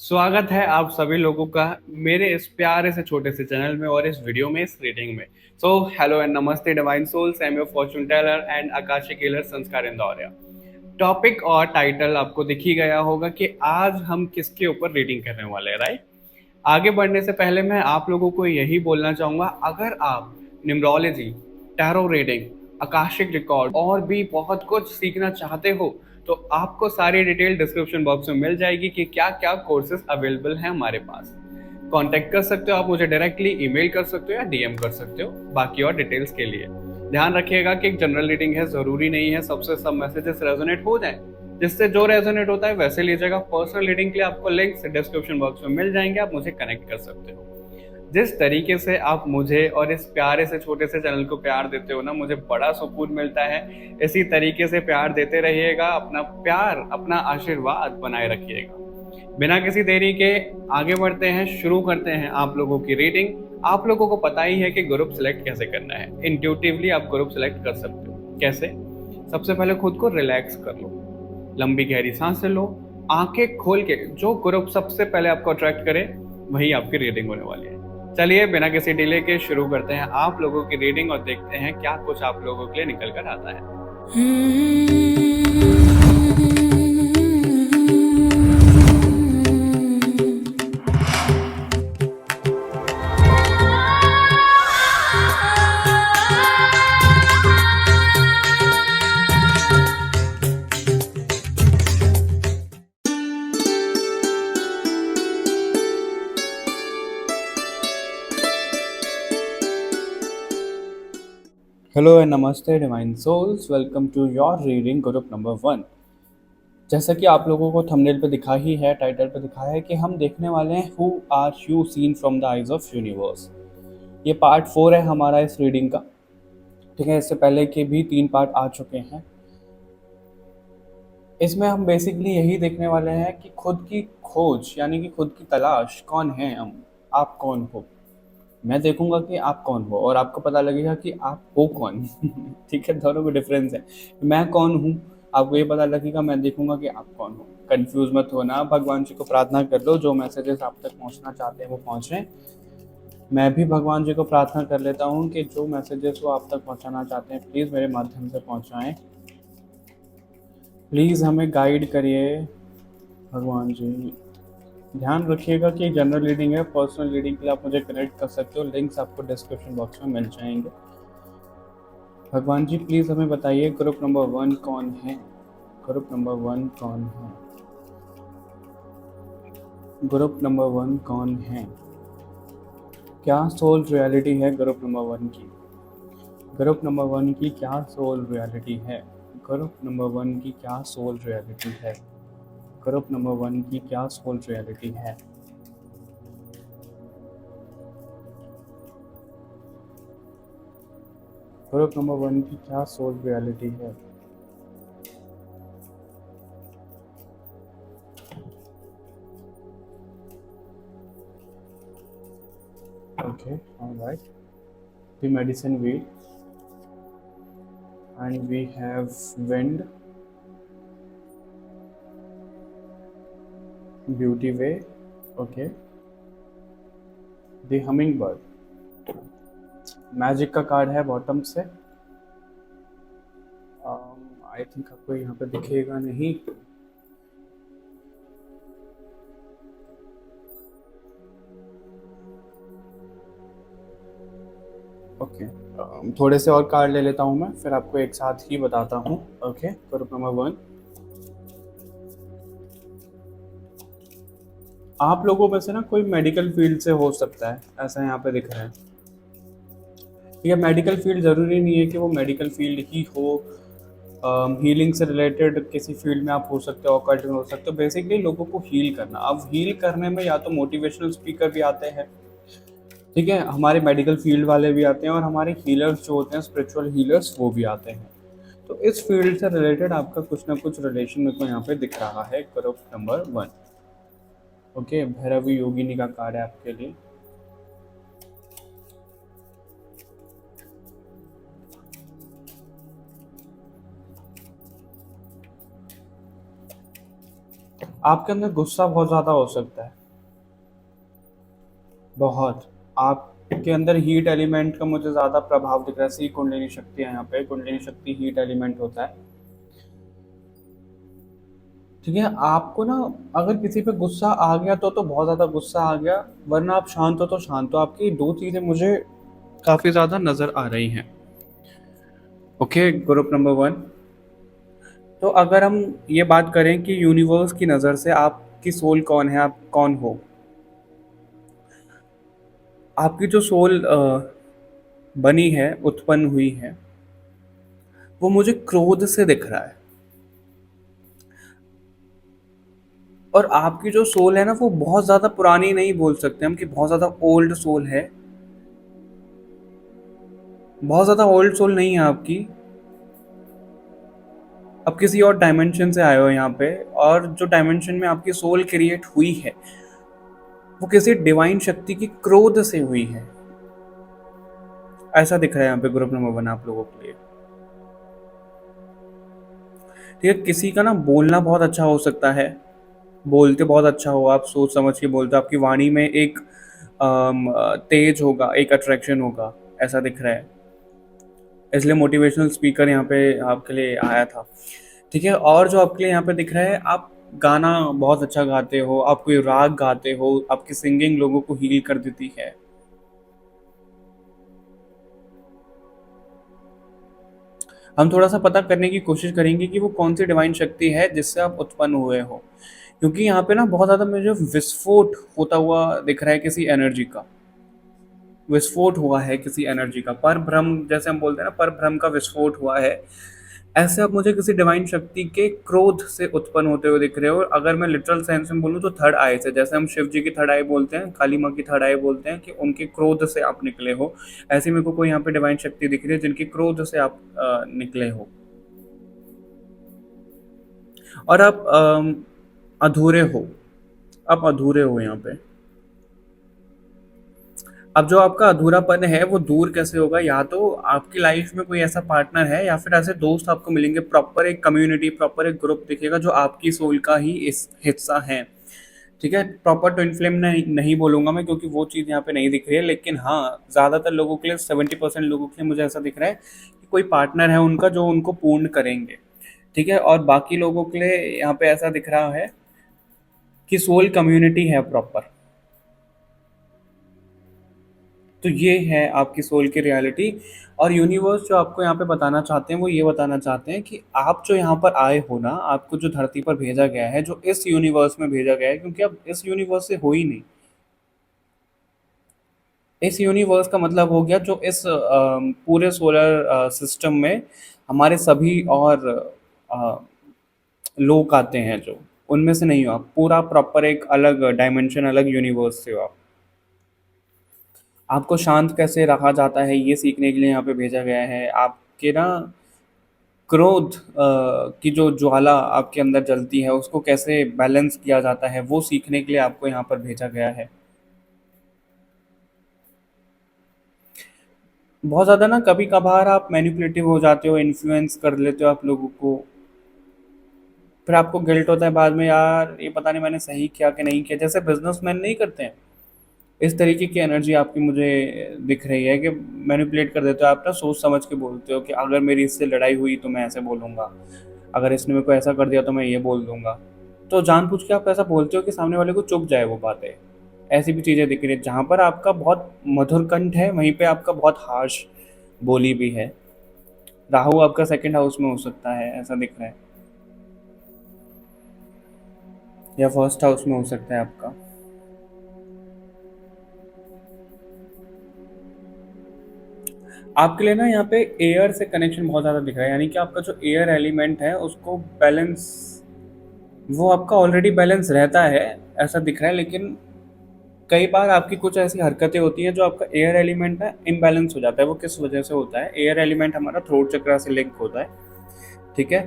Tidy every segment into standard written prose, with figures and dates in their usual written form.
स्वागत है आप सभी लोगों का मेरे इस प्यारे से छोटे से चैनल में और इस वीडियो में, इस रीडिंग में। So hello and namaste divine souls, I am your fortune teller and Akashic healer Sanskar Indoria. Topic और टाइटल आपको दिख ही गया होगा कि आज हम किसके ऊपर रीडिंग करने वाले हैं, राइट। आगे बढ़ने से पहले मैं आप लोगों को यही बोलना चाहूंगा, अगर आप numerology, tarot reading, Akashic record और भी बहुत कुछ सीखना चाहते हो तो आपको सारी डिटेल डिस्क्रिप्शन बॉक्स में मिल जाएगी कि क्या क्या कोर्सेज अवेलेबल हैं हमारे पास। कांटेक्ट कर सकते हो आप मुझे डायरेक्टली, ईमेल कर सकते हो या डीएम कर सकते हो बाकी और डिटेल्स के लिए। ध्यान रखिएगा कि एक जनरल रीडिंग है, जरूरी नहीं है सबसे सब मैसेजेस रेजोनेट हो जाए। जिससे जो रेजोनेट होता है वैसे लीजिएगा। पर्सनल रीडिंग के लिए आपको लिंक्स डिस्क्रिप्शन बॉक्स में मिल जाएंगे, आप मुझे कनेक्ट कर सकते हो। जिस तरीके से आप मुझे और इस प्यारे से छोटे से चैनल को प्यार देते हो ना, मुझे बड़ा सुकून मिलता है। इसी तरीके से प्यार देते रहिएगा, अपना प्यार, अपना आशीर्वाद बनाए रखिएगा। बिना किसी देरी के आगे बढ़ते हैं, शुरू करते हैं आप लोगों की रीडिंग। आप लोगों को पता ही है कि ग्रुप सेलेक्ट कैसे करना है। इंट्यूटिवली आप ग्रुप सेलेक्ट कर सकते हो। कैसे? सबसे पहले खुद को रिलैक्स कर लो, लंबी गहरी सांसें लो, आंखें खोल के जो ग्रुप सबसे पहले आपको अट्रैक्ट करे वही आपकी रीडिंग होने वाली है। चलिए बिना किसी डिले के शुरू करते हैं आप लोगों की रीडिंग और देखते हैं क्या कुछ आप लोगों के लिए निकल कर आता है। Hello and namaste divine souls, welcome to your reading group number 1। जैसा कि आप लोगों को थंबनेल पे दिखा ही है, टाइटल पे दिखा है कि हम देखने वाले हैं who are you seen from the eyes of universe. ये पार्ट 4 है हमारा इस रीडिंग का। ठीक है, इससे पहले के भी 3 पार्ट आ चुके हैं। इसमें हम बेसिकली यही देखने वाले हैं कि खुद की खोज यानी कि खुद की तलाश, कौन है हम, आप कौन हो। मैं देखूंगा कि आप कौन हो और आपको पता लगेगा कि आप हो कौन। ठीक है, दोनों में डिफरेंस है। मैं कौन हूँ, आपको ये पता लगेगा, मैं देखूंगा कि आप कौन हो। कंफ्यूज मत होना, भगवान जी को प्रार्थना कर लो जो मैसेजेस आप तक पहुंचना चाहते हैं वो पहुंचे। मैं भी भगवान जी को प्रार्थना कर लेता हूँ कि जो मैसेजेस वो आप तक पहुंचाना चाहते हैं प्लीज़ मेरे माध्यम से पहुंचाएं। प्लीज़ हमें गाइड करिए भगवान जी। ध्यान रखिएगा कि जनरल रीडिंग है, पर्सनल रीडिंग के लिए आप मुझे कनेक्ट कर सकते हो, लिंक्स आपको डिस्क्रिप्शन बॉक्स में मिल जाएंगे। भगवान जी प्लीज़ हमें बताइए ग्रुप नंबर 1 कौन है। ग्रुप नंबर 1 कौन है? ग्रुप नंबर 1 कौन है? क्या सोल रियलिटी है ग्रुप नंबर 1 की? ग्रुप नंबर 1 की क्या सोल रियलिटी है? ग्रुप नंबर 1 की क्या सोल रियलिटी है? ग्रुप नंबर 1 की क्या सोल रियलिटी है? ग्रुप नंबर 1 की क्या सोल रियलिटी है? Okay, all right. The medicine wheel, and we have wind, beauty way. Okay. The hummingbird. Magic का कार्ड है बॉटम से। आई थिंक आपको यहाँ पे दिखेगा नहीं। ओके, थोड़े से और कार्ड ले लेता हूँ मैं, फिर आपको एक साथ ही बताता हूँ। Okay, group number 1। आप लोगों में से ना कोई मेडिकल फील्ड से हो सकता है, ऐसा यहाँ पे दिख रहा है। ये मेडिकल फील्ड ज़रूरी नहीं है कि वो मेडिकल फील्ड ही हो। हीलिंग से रिलेटेड किसी फील्ड में आप हो सकते हो, ऑकल्ट में हो सकते हो। बेसिकली लोगों को हील करना। अब हील करने में या तो मोटिवेशनल स्पीकर भी आते हैं, ठीक है, हमारे मेडिकल फील्ड वाले भी आते हैं, और हमारे हीलर्स जो होते हैं, स्पिरिचुअल हीलर्स, वो भी आते हैं। तो इस फील्ड से रिलेटेड आपका कुछ ना कुछ रिलेशन मेरे को यहाँ पे दिख रहा है ग्रुप नंबर 1। ओके, भैरवी योगिनी का कार्ड है आपके लिए। आपके अंदर गुस्सा बहुत ज़्यादा हो सकता है, बहुत। आपके अंदर हीट एलिमेंट का मुझे ज़्यादा प्रभाव दिख रहा है। सी कुंडलिनी शक्ति है यहाँ पे, कुंडलिनी शक्ति हीट एलिमेंट होता है। ठीक है, आपको ना अगर किसी पे गुस्सा आ गया तो बहुत ज़्यादा गुस्सा आ गया, वरना आप शांत हो तो शांत हो। आपकी दो चीज़ें मुझे काफ़ी ज़्यादा नज़र आ रही हैं। Okay, group number one. तो अगर हम ये बात करें कि यूनिवर्स की नज़र से आपकी सोल कौन है, आप कौन हो, आपकी जो सोल बनी है, उत्पन्न हुई है, वो मुझे क्रोध से दिख रहा है। और आपकी जो सोल है ना, वो बहुत ज़्यादा पुरानी नहीं बोल सकते हम कि बहुत ज़्यादा ओल्ड सोल है। बहुत ज़्यादा ओल्ड सोल नहीं है आपकी। अब किसी और डायमेंशन से आए हो यहाँ पे, और जो डायमेंशन में आपकी सोल क्रिएट हुई है वो किसी डिवाइन शक्ति की क्रोध से हुई है। ऐसा दिख रहा है यहाँ पे ग्रुप नंबर वन आप लोगों के लिए। ठीक है, किसी का ना बोलना बहुत अच्छा हो सकता है, बोलते बहुत अच्छा हो, आप सोच समझ के बोलते हो, आपकी वाणी में एक तेज होगा, एक अट्रैक्शन होगा, ऐसा दिख रहा है। इसलिए मोटिवेशनल स्पीकर यहाँ पे आपके लिए आया था। ठीक है, और जो आपके लिए यहाँ पे दिख रहा है, आप गाना बहुत अच्छा गाते हो, आप कोई राग गाते हो, आपकी सिंगिंग लोगों को हील कर देती है। हम थोड़ा सा पता करने की कोशिश करेंगे कि वो कौन सी डिवाइन शक्ति है जिससे आप उत्पन्न हुए हो, क्योंकि यहाँ पे ना बहुत ज़्यादा मुझे विस्फोट होता हुआ दिख रहा है, किसी एनर्जी का विस्फोट हुआ है, किसी एनर्जी का पर ब्रह्म, जैसे हम बोलते हैं ना, पर ब्रह्म का विस्फोट हुआ है। ऐसे आप मुझे किसी डिवाइन शक्ति के क्रोध से उत्पन्न होते हुए दिख रहे हो। अगर मैं लिटरल सेंस में बोलूँ तो थर्ड आई से, जैसे हम शिव जी की थर्ड आई बोलते हैं, काली माँ की थर्ड आई बोलते हैं, कि उनके क्रोध से आप निकले हो। ऐसे मेरे को कोई यहाँ पे डिवाइन शक्ति दिख रही है जिनके क्रोध से आप निकले हो, और आप अधूरे हो। आप अधूरे हो यहाँ पे। अब जो आपका अधूरापन है वो दूर कैसे होगा? या तो आपकी लाइफ में कोई ऐसा पार्टनर है, या फिर ऐसे दोस्त आपको मिलेंगे, प्रॉपर एक कम्युनिटी, प्रॉपर एक ग्रुप दिखेगा जो आपकी सोल का ही इस हिस्सा है। ठीक है, प्रॉपर ट्विन फ्लेम नहीं बोलूंगा मैं, क्योंकि वो चीज़ यहाँ पे नहीं दिख रही है, लेकिन हाँ, ज़्यादातर लोगों के लिए, 70% लोगों के लिए मुझे ऐसा दिख रहा है कि कोई पार्टनर है उनका जो उनको पूर्ण करेंगे। ठीक है, और बाकी लोगों के लिए यहाँ पे ऐसा दिख रहा है कि सोल कम्युनिटी है प्रॉपर। तो ये है आपकी सोल की रियलिटी। और यूनिवर्स जो आपको यहाँ पे बताना चाहते हैं, वो ये बताना चाहते हैं कि आप जो यहाँ पर आए हो ना, आपको जो धरती पर भेजा गया है, जो इस यूनिवर्स में भेजा गया है, क्योंकि आप इस यूनिवर्स से हो ही नहीं। इस यूनिवर्स का मतलब हो गया जो इस पूरे सोलर सिस्टम में हमारे सभी और अ, लोग आते हैं, जो उनमें से नहीं हो आप। पूरा प्रॉपर एक अलग डायमेंशन, अलग यूनिवर्स से हो आप। आपको शांत कैसे रखा जाता है ये सीखने के लिए यहाँ पे भेजा गया है। आपके ना क्रोध की जो ज्वाला आपके अंदर जलती है, उसको कैसे बैलेंस किया जाता है, वो सीखने के लिए आपको यहाँ पर भेजा गया है। बहुत ज़्यादा ना कभी कभार आप मैनिपुलेटिव हो जाते हो, इन्फ्लुएंस कर लेते हो आप लोगों को। फिर आपको गिल्ट होता है बाद में, यार ये पता नहीं मैंने सही किया कि नहीं किया, जैसे बिजनेसमैन नहीं करते हैं। इस तरीके की एनर्जी आपकी मुझे दिख रही है कि मैनिपुलेट कर देते हो आप ना, सोच समझ के बोलते हो कि अगर मेरी इससे लड़ाई हुई तो मैं ऐसे बोलूँगा, अगर इसने मेरे को ऐसा कर दिया तो मैं ये बोल दूंगा। तो जानबूझ के आप ऐसा बोलते हो कि सामने वाले को चुप जाए वो बातें। ऐसी भी चीज़ें दिख रही है, जहाँ पर आपका बहुत मधुर कंठ है वहीं पे आपका बहुत हार्श बोली भी है। राहु आपका सेकंड हाउस में हो सकता है, ऐसा दिख रहा है, या फर्स्ट हाउस में हो सकता है आपका। आपके लिए ना यहाँ पे एयर से कनेक्शन बहुत ज़्यादा दिख रहा है, यानी कि आपका जो एयर एलिमेंट है उसको बैलेंस, वो आपका ऑलरेडी बैलेंस रहता है, ऐसा दिख रहा है। लेकिन कई बार आपकी कुछ ऐसी हरकतें होती हैं जो आपका एयर एलिमेंट है इम्बैलेंस हो जाता है। वो किस वजह से होता है? एयर एलिमेंट हमारा थ्रोट चक्रा से लिंक होता है। ठीक है,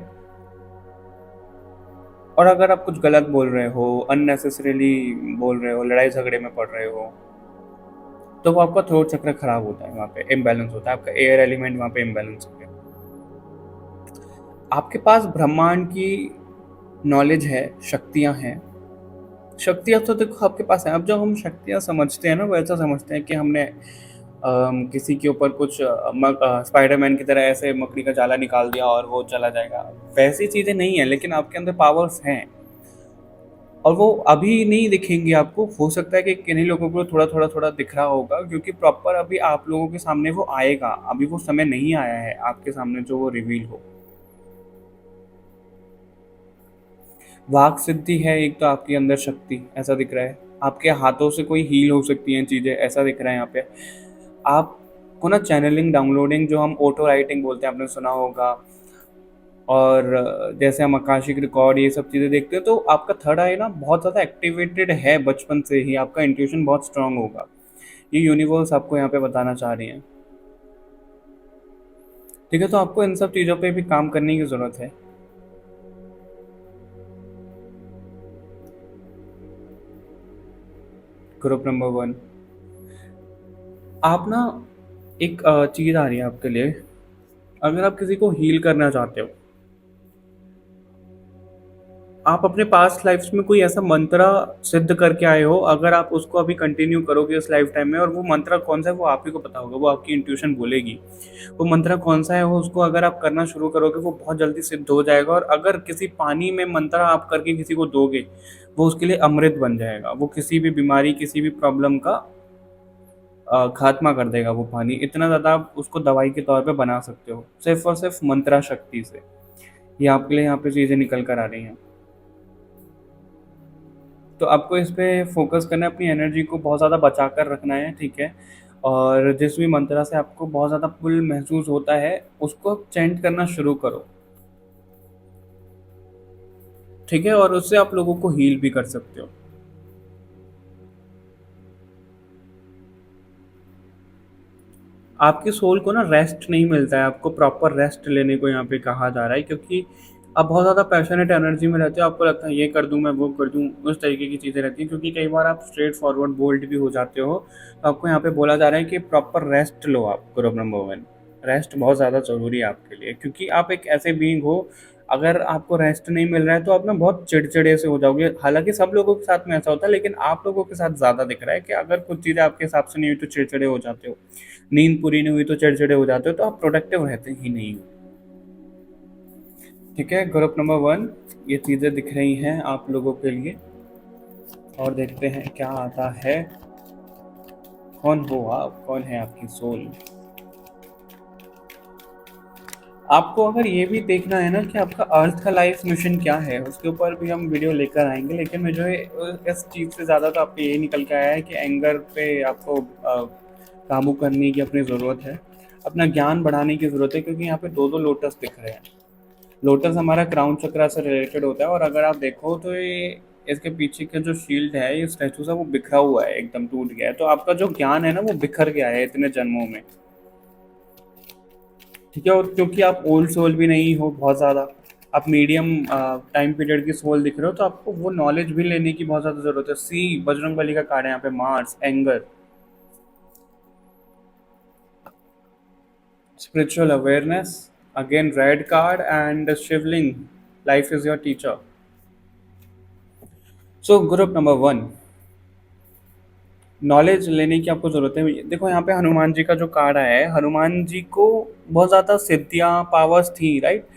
और अगर आप कुछ गलत बोल रहे हो, अननेसेसरीली बोल रहे हो, लड़ाई झगड़े में पड़ रहे हो, तो वो आपका थ्रोट चक्र खराब होता है, वहाँ पे इम्बैलेंस होता है, आपका एयर एलिमेंट वहाँ पे इम्बैलेंस हो गया। आपके पास ब्रह्मांड की नॉलेज है, शक्तियाँ हैं, शक्तियाँ तो देखो आपके पास हैं। अब जब हम शक्तियाँ समझते हैं ना, वो ऐसा समझते हैं कि हमने किसी के ऊपर कुछ स्पाइडरमैन की तरह ऐसे मकड़ी का जाला निकाल दिया और वो चला जाएगा। वैसी चीज़ें नहीं है, लेकिन आपके अंदर पावर्स हैं और वो अभी नहीं दिखेंगी आपको। हो सकता है कि किन्हीं लोगों को थोड़ा-थोड़ा दिख रहा होगा, क्योंकि प्रॉपर अभी आप लोगों के सामने वो आएगा। अभी वो समय नहीं आया है आपके सामने जो वो रिवील हो। वाक सिद्धि है एक, तो आपके अंदर शक्ति ऐसा दिख रहा है। आपके हाथों से कोई हील हो सकती हैं चीज़ें, ऐसा दिख रहा है यहाँ पे। आपको ना चैनलिंग, डाउनलोडिंग, जो हम ऑटो राइटिंग बोलते हैं, आपने सुना होगा। और जैसे हम आकाशिक रिकॉर्ड ये सब चीज़ें देखते हैं, तो आपका थर्ड आई ना बहुत ज़्यादा एक्टिवेटेड है बचपन से ही। आपका इंट्यूशन बहुत स्ट्रांग होगा। ये यूनिवर्स आपको यहाँ पे बताना चाह रही है। ठीक है, तो आपको इन सब चीज़ों पे भी काम करने की ज़रूरत है। ग्रुप नंबर 1, आप ना एक चीज़ आ रही है आपके लिए। अगर आप किसी को हील करना चाहते हो, आप अपने पास्ट लाइफ्स में कोई ऐसा मंत्रा सिद्ध करके आए हो, अगर आप उसको अभी कंटिन्यू करोगे इस लाइफ टाइम में, और वो मंत्रा कौन सा है वो आप ही को पता होगा, वो आपकी इंट्यूशन बोलेगी। वो मंत्रा कौन सा है, वो उसको अगर आप करना शुरू करोगे वो बहुत जल्दी सिद्ध हो जाएगा। और अगर किसी पानी में मंत्रा आप करके किसी को दोगे, वो उसके लिए अमृत बन जाएगा। वो किसी भी बीमारी, किसी भी प्रॉब्लम का खात्मा कर देगा। वो पानी इतना ज़्यादा आप उसको दवाई के तौर पे बना सकते हो, सिर्फ और सिर्फ मंत्रा शक्ति से। ये आपके लिए यहाँ पे चीज़ें निकल कर आ रही हैं। तो आपको इस पे फोकस करना है, अपनी एनर्जी को बहुत ज़्यादा बचा कर रखना है, ठीक है? और जिस भी मंत्रा से आपको बहुत ज़्यादा पुल महसूस होता है, उसको चैंट करना शुरू करो, ठीक है? और उससे आप लोगों को हील भी कर सकते हो। आपकी सोल को ना रेस्ट नहीं मिलता है, आपको प्रॉपर रेस्ट लेने को यहाँ पे कहा जा रहा है, क्योंकि आप बहुत ज़्यादा पैशनेट एनर्जी में रहते हो। आपको लगता है ये कर दूँ मैं, वो कर दूँ, उस तरीके की चीज़ें रहती हैं, क्योंकि कई बार आप स्ट्रेट फॉरवर्ड बोल्ड भी हो जाते हो। तो आपको यहाँ पे बोला जा रहा है कि प्रॉपर रेस्ट लो आप। ग्रुप नंबर 1, रेस्ट बहुत ज़्यादा ज़रूरी है आपके लिए, क्योंकि आप एक ऐसे बीइंग हो, अगर आपको रेस्ट नहीं मिल रहा है तो आप ना बहुत चिड़चिड़े से हो जाओगे। हालांकि सब लोगों के साथ में ऐसा होता है, लेकिन आप लोगों के साथ ज़्यादा दिख रहा है कि अगर कुछ चीज़ें आपके हिसाब से नहीं हुई तो चिड़चिड़े हो जाते हो। नींद पूरी नहीं हुई तो चिड़चिड़े हो जाते हो, तो आप प्रोडक्टिव रहते ही नहीं हो। ठीक है, ग्रुप नंबर 1, ये चीज़ें दिख रही हैं आप लोगों के लिए। और देखते हैं क्या आता है। कौन हो आप, कौन है आपकी सोल? आपको अगर ये भी देखना है ना कि आपका अर्थ का लाइफ मिशन क्या है, उसके ऊपर भी हम वीडियो लेकर आएंगे। लेकिन मुझे इस चीज़ से ज़्यादा तो आपको यही निकल के आया है कि एंगर पे आपको काबू करने की अपनी ज़रूरत है, अपना ज्ञान बढ़ाने की ज़रूरत है, क्योंकि यहाँ पे दो दो लोटस दिख रहे हैं। लोटस हमारा क्राउन चक्रा से रिलेटेड होता है, और अगर आप देखो तो ये इसके पीछे का जो शील्ड है, ये स्टैचू सा वो बिखरा हुआ है, एकदम टूट गया है। तो आपका जो ज्ञान है ना वो बिखर गया है इतने जन्मों में, ठीक है? और क्योंकि आप ओल्ड सोल भी नहीं हो बहुत ज़्यादा, आप मीडियम टाइम पीरियड की सोल दिख रहे हो, तो आपको वो नॉलेज भी लेने की बहुत ज़्यादा ज़रूरत है। सी बजरंग बली का कार्ड है यहाँ पे, Mars, anger, spiritual awareness, again red card, and Shivling, life is your teacher. So group number 1, knowledge लेने की आपको ज़रूरत है। देखो यहाँ पे हनुमान जी का जो कार्ड आया है, हनुमान जी को बहुत ज़्यादा सिद्धियाँ, पावर्स थी, राइट?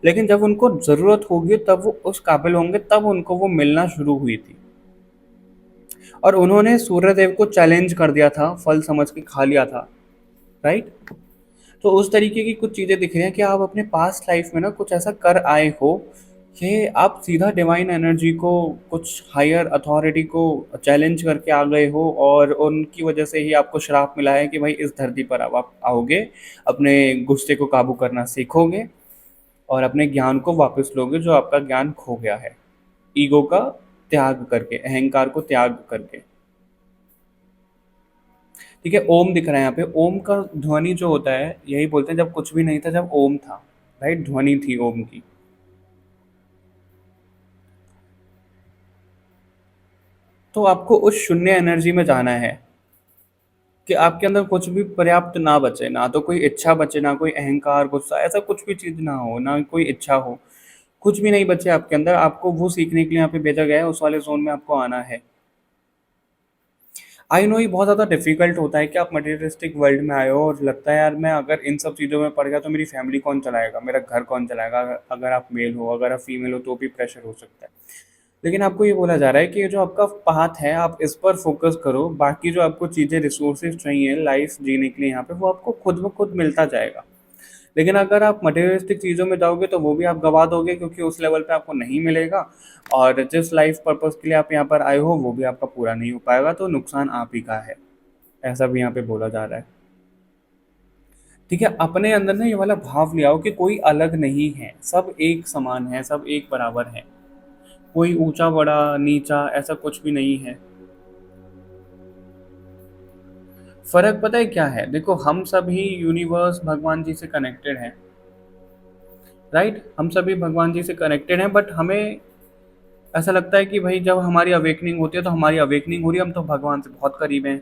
लेकिन जब उनको ज़रूरत होगी तब वो उस काबिल होंगे, तब उनको वो मिलना शुरू हुई थी। और उन्होंने सूर्यदेव को चैलेंज कर दिया था, फल समझ के खा लिया था, राइट? तो उस तरीके की कुछ चीज़ें दिख रही हैं कि आप अपने पास्ट लाइफ में ना कुछ ऐसा कर आए हो कि आप सीधा डिवाइन एनर्जी को, कुछ हायर अथॉरिटी को चैलेंज करके आ गए हो, और उनकी वजह से ही आपको श्राप मिला है कि भाई इस धरती पर अब आप आओगे, अपने गुस्से को काबू करना सीखोगे, और अपने ज्ञान को वापस लोगे जो आपका ज्ञान खो गया है, ईगो का त्याग करके, अहंकार को त्याग करके। ठीक है, ओम दिख रहा है यहाँ पे। ओम का ध्वनि जो होता है, यही बोलते हैं जब कुछ भी नहीं था, जब ओम था, राइट? ध्वनि थी ओम की। तो आपको उस शून्य एनर्जी में जाना है कि आपके अंदर कुछ भी पर्याप्त ना बचे, ना तो कोई इच्छा बचे, ना कोई अहंकार, गुस्सा, ऐसा कुछ भी चीज़ ना हो, ना कोई इच्छा हो। कुछ भी नहीं बचे आपके अंदर, आपको वो सीखने के लिए यहाँ पे भेजा गया है, उस वाले जोन में आपको आना है। आई नो ये बहुत ज़्यादा डिफिकल्ट होता है कि आप मटेरियलिस्टिक वर्ल्ड में आए हो और लगता है यार मैं अगर इन सब चीज़ों में पड़ गया तो मेरी फैमिली कौन चलाएगा, मेरा घर कौन चलाएगा। अगर आप मेल हो, अगर आप फीमेल हो तो भी प्रेशर हो सकता है। लेकिन आपको ये बोला जा रहा है कि ये जो आपका पाथ है आप इस पर फोकस करो, बाकी जो आपको चीज़ें रिसोर्सेज चाहिए लाइफ जीने के लिए यहाँ पे वो आपको खुद ब खुद मिलता जाएगा। लेकिन अगर आप मटेरियलिस्टिक चीज़ों में जाओगे तो वो भी आप गवा दोगे, क्योंकि उस लेवल पे आपको नहीं मिलेगा। और जिस लाइफ पर्पस के लिए आप यहाँ पर आए हो वो भी आपका पूरा नहीं हो पाएगा, तो नुकसान आप ही का है। ऐसा भी यहाँ पे बोला जा रहा है। ठीक है, अपने अंदर ना ये वाला भाव ले आओ कि कोई अलग नहीं है, सब एक समान है, सब एक बराबर है। कोई ऊंचा बड़ा नीचा ऐसा कुछ भी नहीं है। फर्क पता है क्या है, देखो हम सभी यूनिवर्स भगवान जी से कनेक्टेड हैं, राइट। हम सभी भगवान जी से कनेक्टेड हैं, बट हमें ऐसा लगता है कि भाई जब हमारी अवेकनिंग होती है तो हमारी अवेकनिंग हो रही है, हम तो भगवान से बहुत करीब हैं।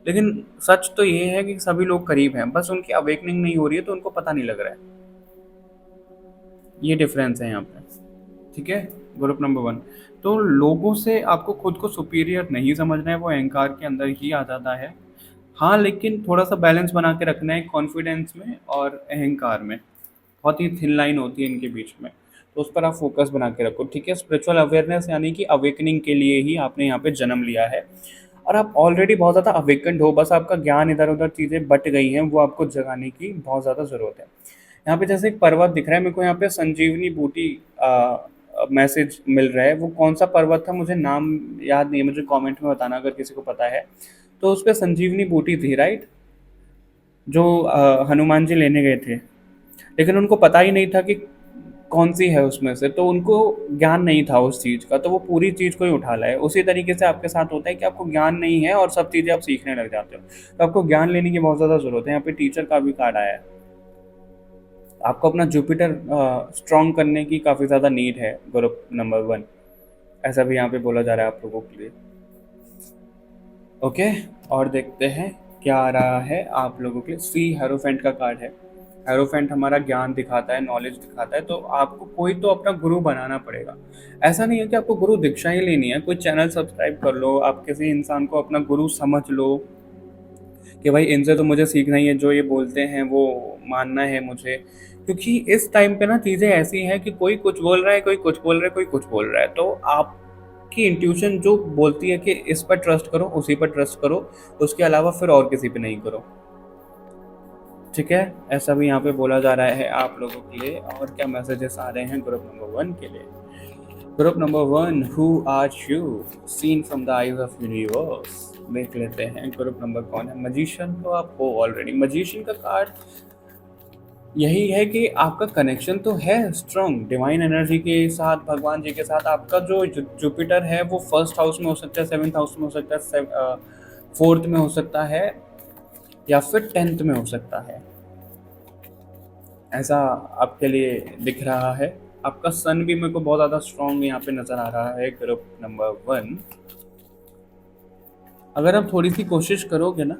लेकिन सच तो ये है कि सभी लोग करीब हैं, बस उनकी अवेकनिंग नहीं हो रही है तो उनको पता नहीं लग रहा है। ये डिफरेंस है यहाँ पे। ठीक है, ग्रुप नंबर 1। तो लोगों से आपको खुद को सुपीरियर नहीं समझना है, वो अहंकार के अंदर ही आ जाता है। हाँ, लेकिन थोड़ा सा बैलेंस बना के रखना है कॉन्फिडेंस में और अहंकार में। बहुत ही थिन लाइन होती है इनके बीच में, तो उस पर आप फोकस बना के रखो। ठीक है, स्पिरिचुअल अवेयरनेस यानी कि अवेकनिंग के लिए ही आपने यहाँ पे जन्म लिया है, और आप ऑलरेडी बहुत ज़्यादा अवेकन्ड हो, बस आपका ज्ञान इधर उधर चीज़ें बट गई हैं, वो आपको जगाने की बहुत ज़्यादा ज़रूरत है। यहाँ पे जैसे एक पर्वत दिख रहा है मेरे को, यहाँ पे संजीवनी बूटी मैसेज मिल रहा है। वो कौन सा पर्वत था मुझे नाम याद नहीं है, मुझे कमेंट में बताना अगर किसी को पता है। तो उस पर संजीवनी बूटी थी, राइट, जो हनुमान जी लेने गए थे। लेकिन उनको पता ही नहीं था कि कौन सी है उसमें से, तो उनको ज्ञान नहीं था उस चीज़ का, तो वो पूरी चीज़ को ही उठा लाए। उसी तरीके से आपके साथ होता है कि आपको ज्ञान नहीं है और सब चीज़ें आप सीखने लग जाते हो, तो आपको ज्ञान लेने की बहुत ज़्यादा ज़रूरत है। यहाँ पे टीचर का भी कार्ड आया है। आपको अपना जुपिटर स्ट्रॉन्ग करने की काफ़ी ज़्यादा नीड है, ग्रुप नंबर 1। ऐसा भी यहाँ पे बोला जा रहा है आप लोगों के लिए। ओके, और देखते हैं क्या आ रहा है आप लोगों के लिए। सी हेरोफेंट का कार्ड है। हेरोफेंट हमारा ज्ञान दिखाता है, नॉलेज दिखाता है, तो आपको कोई तो अपना गुरु बनाना पड़ेगा। ऐसा नहीं है कि आपको गुरु दीक्षा ही लेनी है, कोई चैनल सब्सक्राइब कर लो, आप किसी इंसान को अपना गुरु समझ लो कि भाई इनसे तो मुझे सीखना ही है, जो ये बोलते हैं वो मानना है मुझे। क्योंकि इस टाइम पे ना चीज़ें ऐसी हैं कि कोई कुछ बोल रहा है, कोई कुछ बोल रहा है, कोई कुछ बोल रहा है, तो आपकी इंट्यूशन जो बोलती है कि इस पर ट्रस्ट करो, उसी पर ट्रस्ट करो, उसके अलावा फिर और किसी पे नहीं करो। ठीक है, ऐसा भी यहाँ पे बोला जा रहा है आप लोगों के लिए। और क्या मैसेजेस आ रहे हैं ग्रुप नंबर 1 के लिए। Group number 1, who are you seen from the eyes of universe. देख लेते हैं ग्रुप नंबर कौन है। मजिशियन तो आप हो ऑलरेडी। मजिशियन का कार्ड यही है कि आपका कनेक्शन तो है स्ट्रॉन्ग डिवाइन एनर्जी के साथ, भगवान जी के साथ। आपका जो जुपिटर है वो फर्स्ट हाउस में हो सकता है, 7th हाउस में हो सकता है, 4th में हो सकता है, या फिर 10th में हो सकता है। ऐसा आपके लिए दिख रहा है। आपका सन भी मेरे को बहुत ज़्यादा स्ट्रॉन्ग यहाँ पे नज़र आ रहा है ग्रुप नंबर 1। अगर आप थोड़ी सी कोशिश करोगे ना,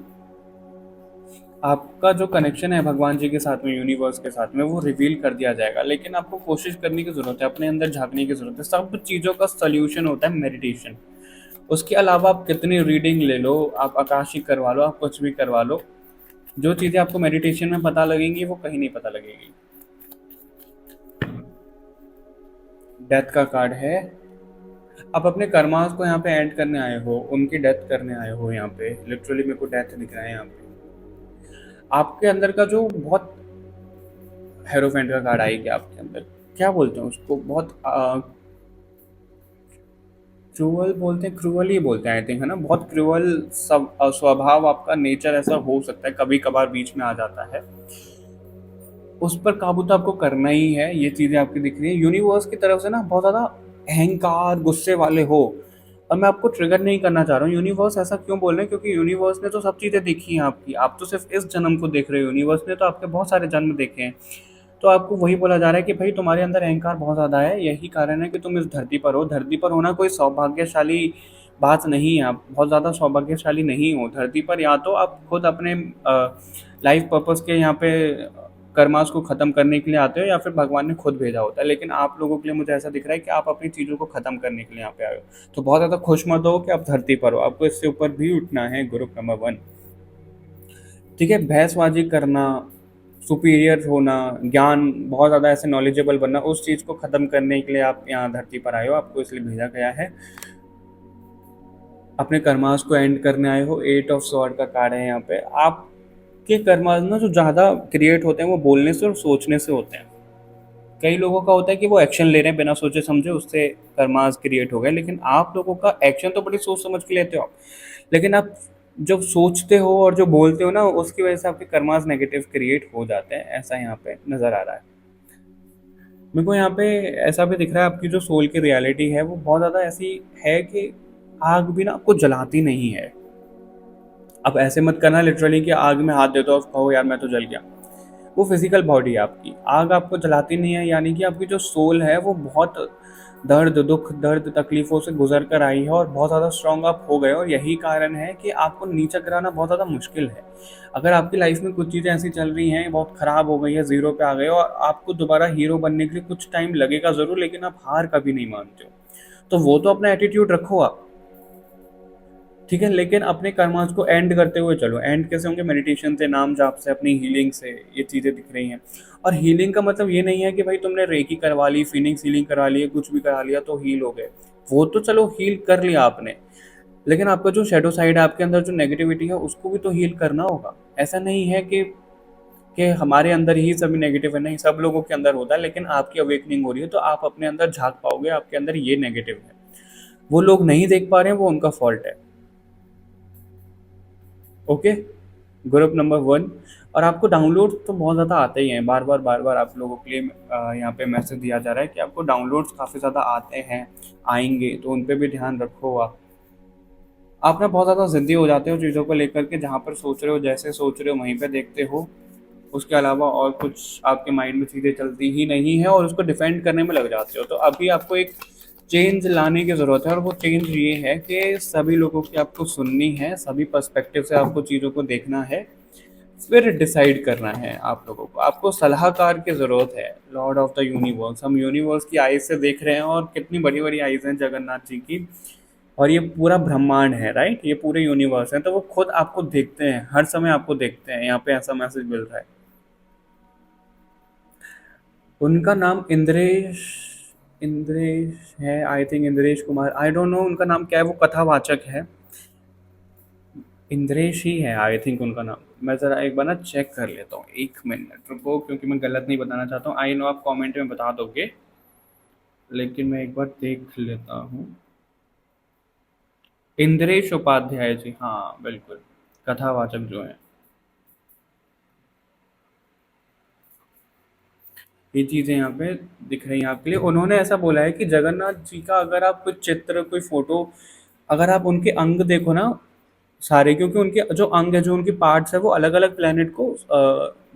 आपका जो कनेक्शन है भगवान जी के साथ में, यूनिवर्स के साथ में, वो रिवील कर दिया जाएगा। लेकिन आपको कोशिश करने की ज़रूरत है, अपने अंदर झांकने की ज़रूरत है। सब चीज़ों का सल्यूशन होता है मेडिटेशन। उसके अलावा आप कितनी रीडिंग ले लो, आप आकाशी करवा लो, आप कुछ भी करवा लो, जो चीज़ें आपको मेडिटेशन में पता लगेंगी वो कहीं नहीं पता लगेगी। डेथ का कार्ड है। आप अपने कर्मास को यहाँ पे ऐड करने आए हो, उनकी डेथ करने आए हो। यहाँ पे लिटरली मेरे को डेथ दिख रहा है यहाँ पे। आपके अंदर का जो बहुत हेरोफेंट का कार्ड आएगी आपके अंदर, क्या बोलते हैं उसको, बहुत क्रूअल बोलते हैं, क्रूअल ही बोलते हैं आई थिंक, है ना। बहुत क्रूअल सब स्वभाव आपका, नेचर ऐसा हो सकता है, कभी कभार बीच में आ जाता है। उस पर काबू तो आपको करना ही है। ये चीज़ें आपकी दिख रही है यूनिवर्स की तरफ से ना, बहुत ज़्यादा अहंकार गुस्से वाले हो। और मैं आपको ट्रिगर नहीं करना चाह रहा हूँ। यूनिवर्स ऐसा क्यों बोल रहे हैं, क्योंकि यूनिवर्स ने तो सब चीज़ें देखी हैं आपकी, आप तो सिर्फ इस जन्म को देख रहे हो, यूनिवर्स ने तो आपके बहुत सारे जन्म देखे हैं। तो आपको वही बोला जा रहा है कि भाई तुम्हारे अंदर अहंकार बहुत ज़्यादा है, यही कारण है कि तुम इस धरती पर हो। धरती पर होना कोई सौभाग्यशाली बात नहीं है, आप बहुत ज़्यादा सौभाग्यशाली नहीं हो धरती पर। या तो आप खुद अपने लाइफ पर्पस के यहाँ पे कर्मास को ख़त्म करने के लिए आते हो या फिर भगवान ने खुद भेजा होता है, लेकिन आप लोगों के लिए मुझे ऐसा दिख रहा है कि आप अपनी चीज़ों को ख़त्म करने के लिए यहाँ पे आए हो। तो बहुत ज़्यादा खुश मत हो कि आप धरती पर हो, आपको इससे ऊपर भी उठना है। ग्रुप नंबर 1, ठीक है। बहसबाजी करना, सुपीरियर होना, ज्ञान बहुत ज़्यादा ऐसे नॉलेजेबल बनना, उस चीज़ को ख़त्म करने के लिए आप यहाँ धरती पर आए हो, आपको इसलिए भेजा गया है। अपने कर्मास को एंड करने आए हो। 8 ऑफ स्वॉर्ड का कार्ड है यहाँ पे। आपके कर्मास ना जो ज़्यादा क्रिएट होते हैं वो बोलने से और सोचने से होते हैं। कई लोगों का होता है कि वो एक्शन ले रहे हैं बिना सोचे समझे, उससे कर्मास क्रिएट हो गए, लेकिन आप लोगों का एक्शन तो बड़ी सोच समझ के लेते हो आप, लेकिन आप जब सोचते हो और जो बोलते हो ना, उसकी वजह से आपके कर्मास नेगेटिव क्रिएट हो जाते हैं, ऐसा यहाँ पे नज़र आ रहा है। मेरे को यहाँ पे ऐसा भी दिख रहा है, आपकी जो सोल की रियलिटी है वो बहुत ज़्यादा ऐसी है कि आग भी ना आपको जलाती नहीं है। अब ऐसे मत करना लिटरली कि आग में हाथ दे दो और कहो यार मैं तो जल गया। वो फिजिकल बॉडी है आपकी, आग आपको जलाती नहीं है, यानी कि आपकी जो सोल है वो बहुत दर्द, दुख, दर्द, तकलीफों से गुजर कर आई है और बहुत ज़्यादा स्ट्रांग आप हो गए हो, और यही कारण है कि आपको नीचा गिराना बहुत ज़्यादा मुश्किल है। अगर आपकी लाइफ में कुछ चीज़ें ऐसी चल रही हैं, बहुत ख़राब हो गई है, ज़ीरो पे आ गए हो, और आपको दोबारा हीरो बनने के लिए कुछ टाइम लगेगा ज़रूर, लेकिन आप हार कभी नहीं मानते हो, तो वो तो अपना एटीट्यूड रखो आप, ठीक है। लेकिन अपने कर्मास को एंड करते हुए चलो। एंड कैसे होंगे? मेडिटेशन से, नाम जाप से, अपनी हीलिंग से, ये चीज़ें दिख रही हैं। और हीलिंग का मतलब ये नहीं है कि भाई तुमने रेकी करवा ली, फीनिक्स हीलिंग करा ली, कुछ भी करा लिया तो हील हो गए। वो तो चलो हील कर लिया आपने, लेकिन आपका जो शेडो साइड है, आपके अंदर जो नेगेटिविटी है, उसको भी तो हील करना होगा। ऐसा नहीं है कि हमारे अंदर ही सभी नेगेटिव है, नहीं, सब लोगों के अंदर होता है, लेकिन आपकी अवेकनिंग हो रही है तो आप अपने अंदर झांक पाओगे आपके अंदर ये नेगेटिव है। वो लोग नहीं देख पा रहे हैं, वो उनका फॉल्ट है। Okay, group number 1। और आपको डाउनलोड तो बहुत ज़्यादा आते ही हैं, बार बार आप लोगों के लिए यहाँ पे मैसेज दिया जा रहा है कि आपको डाउनलोड्स काफ़ी ज़्यादा आते हैं, आएंगे, तो उन पे भी ध्यान रखो। आप ना बहुत ज़्यादा ज़िद्दी हो जाते हो चीज़ों को लेकर के, जहाँ पर सोच रहे हो, जैसे सोच रहे हो वहीं पे देखते हो, उसके अलावा और कुछ आपके माइंड में चीज़ें चलती ही नहीं है, और उसको डिफेंड करने में लग जाते हो। तो अभी आपको एक चेंज लाने की ज़रूरत है, और वो चेंज ये है कि सभी लोगों की आपको सुननी है, सभी पर्सपेक्टिव से आपको चीज़ों को देखना है, फिर डिसाइड करना है आप लोगों को। आपको सलाहकार की ज़रूरत है। लॉर्ड ऑफ द यूनिवर्स, हम यूनिवर्स की आइज़ से देख रहे हैं, और कितनी बड़ी बड़ी आइज़ हैं जगन्नाथ जी की, और ये पूरा ब्रह्मांड है, राइट, ये पूरे यूनिवर्स है, तो वो खुद आपको देखते हैं, हर समय आपको देखते हैं। यहाँ पे ऐसा मैसेज मिल रहा है। उनका नाम इंद्रेश, इंद्रेश है, I think Indresh Kumar, I don't know उनका नाम क्या है, वो कथावाचक है। इंद्रेश ही है आई थिंक उनका नाम। मैं ज़रा एक बार ना चेक कर लेता हूँ, 1 मिनट रुको, क्योंकि मैं गलत नहीं बताना चाहता हूँ। आई नो आप कमेंट में बता दोगे, लेकिन मैं एक बार देख लेता हूँ। इंद्रेश उपाध्याय जी, हाँ बिल्कुल, कथावाचक जो हैं। ये चीज़ें यहाँ पे दिख रही हैं आपके लिए। उन्होंने ऐसा बोला है कि जगन्नाथ जी का अगर आप कोई चित्र, कोई फोटो, अगर आप उनके अंग देखो ना सारे, क्योंकि उनके जो अंग है, जो उनकी पार्ट्स है, वो अलग अलग प्लेनेट को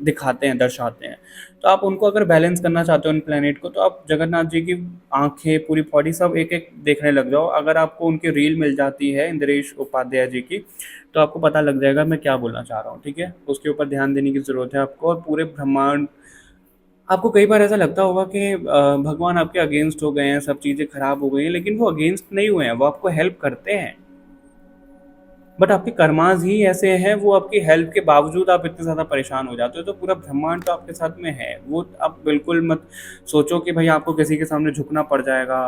दिखाते हैं, दर्शाते हैं। तो आप उनको अगर बैलेंस करना चाहते हो उन प्लेनेट को, तो आप जगन्नाथ जी की आंखें, पूरी बॉडी, सब एक एक देखने लग जाओ। अगर आपको उनकी रील मिल जाती है इंद्रेश उपाध्याय जी की, तो आपको पता लग जाएगा मैं क्या बोलना चाह रहा हूँ, ठीक है। उसके ऊपर ध्यान देने की ज़रूरत है आपको। और पूरे ब्रह्मांड, आपको कई बार ऐसा लगता होगा कि भगवान आपके अगेंस्ट हो गए हैं, सब चीज़ें खराब हो गई हैं, लेकिन वो अगेंस्ट नहीं हुए हैं, वो आपको हेल्प करते हैं। बट आपके कर्मास ही ऐसे हैं, वो आपकी हेल्प के बावजूद आप इतने ज़्यादा परेशान हो जाते हो। तो पूरा ब्रह्मांड तो आपके साथ में है। वो आप बिल्कुल मत सोचो कि भाई आपको किसी के सामने झुकना पड़ जाएगा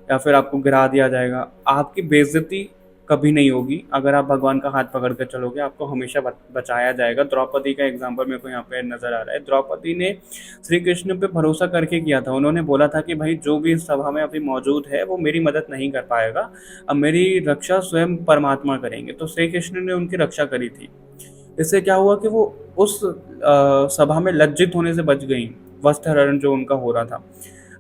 या फिर आपको गिरा दिया जाएगा। आपकी बेइज्जती कभी नहीं होगी अगर आप भगवान का हाथ पकड़ कर चलोगे, आपको हमेशा बचाया जाएगा। द्रौपदी का एग्जाम्पल मेरे को यहाँ पे नज़र आ रहा है। द्रौपदी ने श्री कृष्ण पे भरोसा करके किया था। उन्होंने बोला था कि भाई जो भी इस सभा में अभी मौजूद है वो मेरी मदद नहीं कर पाएगा, अब मेरी रक्षा स्वयं परमात्मा करेंगे। तो श्री कृष्ण ने उनकी रक्षा करी थी। इससे क्या हुआ कि वो उस सभा में लज्जित होने से बच गई, वस्त्रहरण जो उनका हो रहा था।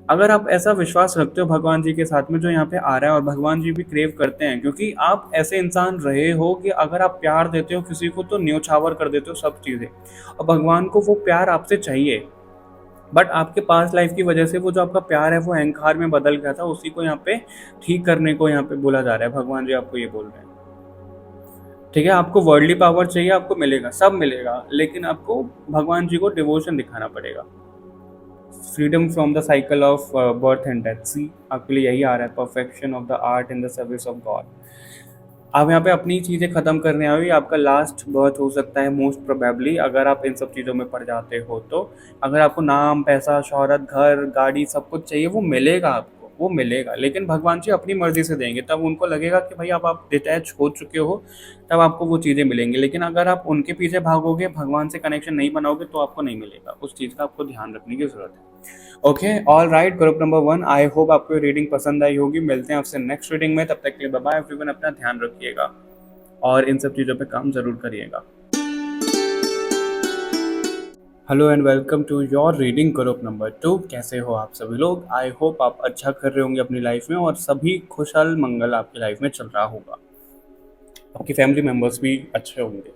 अगर आप ऐसा विश्वास रखते हो भगवान जी के साथ में जो यहाँ पे आ रहा है, और भगवान जी भी क्रेव करते हैं, क्योंकि आप ऐसे इंसान रहे हो कि अगर आप प्यार देते हो किसी को तो न्योछावर कर देते हो सब चीज़ें, और भगवान को वो प्यार आपसे चाहिए। बट आपके पास लाइफ की वजह से वो जो आपका प्यार है वो अहंकार में बदल गया था, उसी को यहाँ पे ठीक करने को यहाँ पे बोला जा रहा है। भगवान जी आपको ये बोल रहे हैं। ठीक है, आपको वर्ल्डली पावर चाहिए, आपको मिलेगा, सब मिलेगा, लेकिन आपको भगवान जी को डिवोशन दिखाना पड़ेगा। Freedom from the cycle of birth and death. See आपके लिए यही आ रहा है, perfection of the art in the service of God. आप यहाँ पे अपनी चीज़ें ख़त्म करने आए हो, ये आपका लास्ट बर्थ हो सकता है मोस्ट प्रोबेबली, अगर आप इन सब चीज़ों में पड़ जाते हो तो। अगर आपको नाम, पैसा, शोहरत, घर, गाड़ी सब कुछ चाहिए, वो मिलेगा आपको, वो मिलेगा, लेकिन भगवान जी अपनी मर्ज़ी से देंगे। तब उनको लगेगा कि भाई अब आप डिटैच हो चुके हो, तब आपको वो चीज़ें मिलेंगी। लेकिन अगर आप उनके पीछे भागोगे, भगवान से कनेक्शन नहीं बनाओगे, तो आपको नहीं मिलेगा। उस चीज़ का आपको ध्यान रखने की ज़रूरत है। Okay, all right, group number 1, I hope आपको ये रीडिंग पसंद आई होगी। मिलते हैं आपसे नेक्स्ट रीडिंग में, तब तक के लिए बाय बाय एवरीवन, अपना ध्यान रखिएगा और इन सब चीज़ों पे काम ज़रूर करिएगा। Hello and welcome to your reading group number 2। कैसे हो आप सभी लोग? आई होप आप अच्छा कर रहे होंगे अपनी लाइफ में और सभी खुशहाल मंगल आपकी लाइफ में चल रहा होगा। आपकी फैमिली मेम्बर्स भी अच्छे होंगे।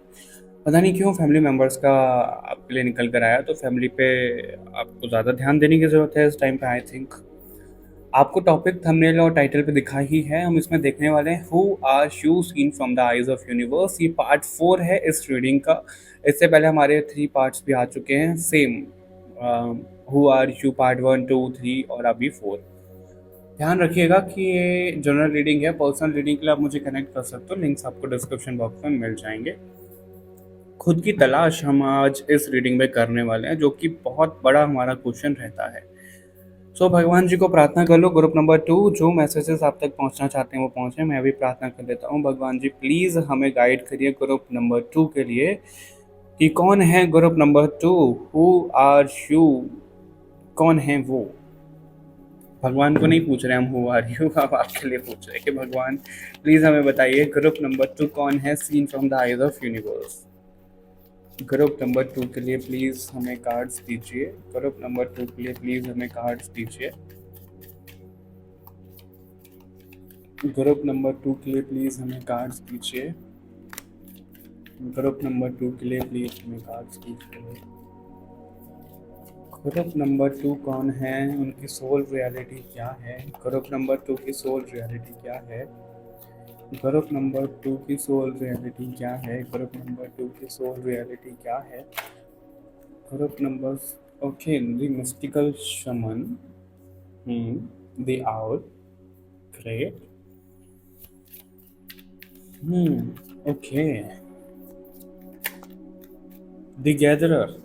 पता नहीं क्यों फैमिली मेम्बर्स का आपके लिए निकल कर आया, तो फैमिली पे आपको ज़्यादा ध्यान देने की ज़रूरत है इस टाइम पे। आई थिंक आपको टॉपिक थंबनेल और टाइटल पे दिखा ही है। हम इसमें देखने वाले हैं who are you seen from the eyes of universe. ये पार्ट 4 है इस रीडिंग का। इससे पहले हमारे 3 पार्ट्स भी आ चुके हैं same, who are you part 1, 2, 3 और अभी 4। ध्यान रखिएगा कि ये जनरल रीडिंग है। पर्सनल रीडिंग के लिए आप मुझे कनेक्ट कर सकते हो, लिंक्स आपको डिस्क्रिप्शन बॉक्स में मिल जाएंगे। खुद की तलाश हम आज इस रीडिंग में करने वाले हैं, जो कि बहुत बड़ा हमारा क्वेश्चन रहता है। सो भगवान जी को प्रार्थना कर लो। ग्रुप नंबर 2, जो मैसेजेस आप तक पहुंचना चाहते हैं वो पहुंचे। मैं भी प्रार्थना कर लेता हूं, भगवान जी प्लीज़ हमें गाइड करिए ग्रुप नंबर 2 के लिए, कि कौन है group number 2, who are you, कौन है वो। भगवान को नहीं पूछ रहे हम हु आर यू, अब आपके लिए पूछ रहे हैं कि भगवान प्लीज़ हमें बताइए ग्रुप नंबर 2 कौन है, seen from the eyes of universe. Group number 2 के लिए प्लीज़ हमें कार्ड्स दीजिए। ग्रुप नंबर 2 के लिए प्लीज़ हमें कार्ड्स दीजिए। ग्रुप नंबर 2 के लिए प्लीज़ हमें कार्ड्स दीजिए। ग्रुप नंबर 2 के लिए प्लीज़ हमें कार्ड्स दीजिए। ग्रुप नंबर 2 कौन है, उनकी सोल रियलिटी क्या है? ग्रुप नंबर 2 की सोल रियलिटी क्या है? ग्रुप नंबर 2 की सोल रियलिटी क्या है? ग्रुप नंबर 2 की सोल रियलिटी क्या है? Group number, okay, the mystical shaman, the owl, great, okay, the gatherer.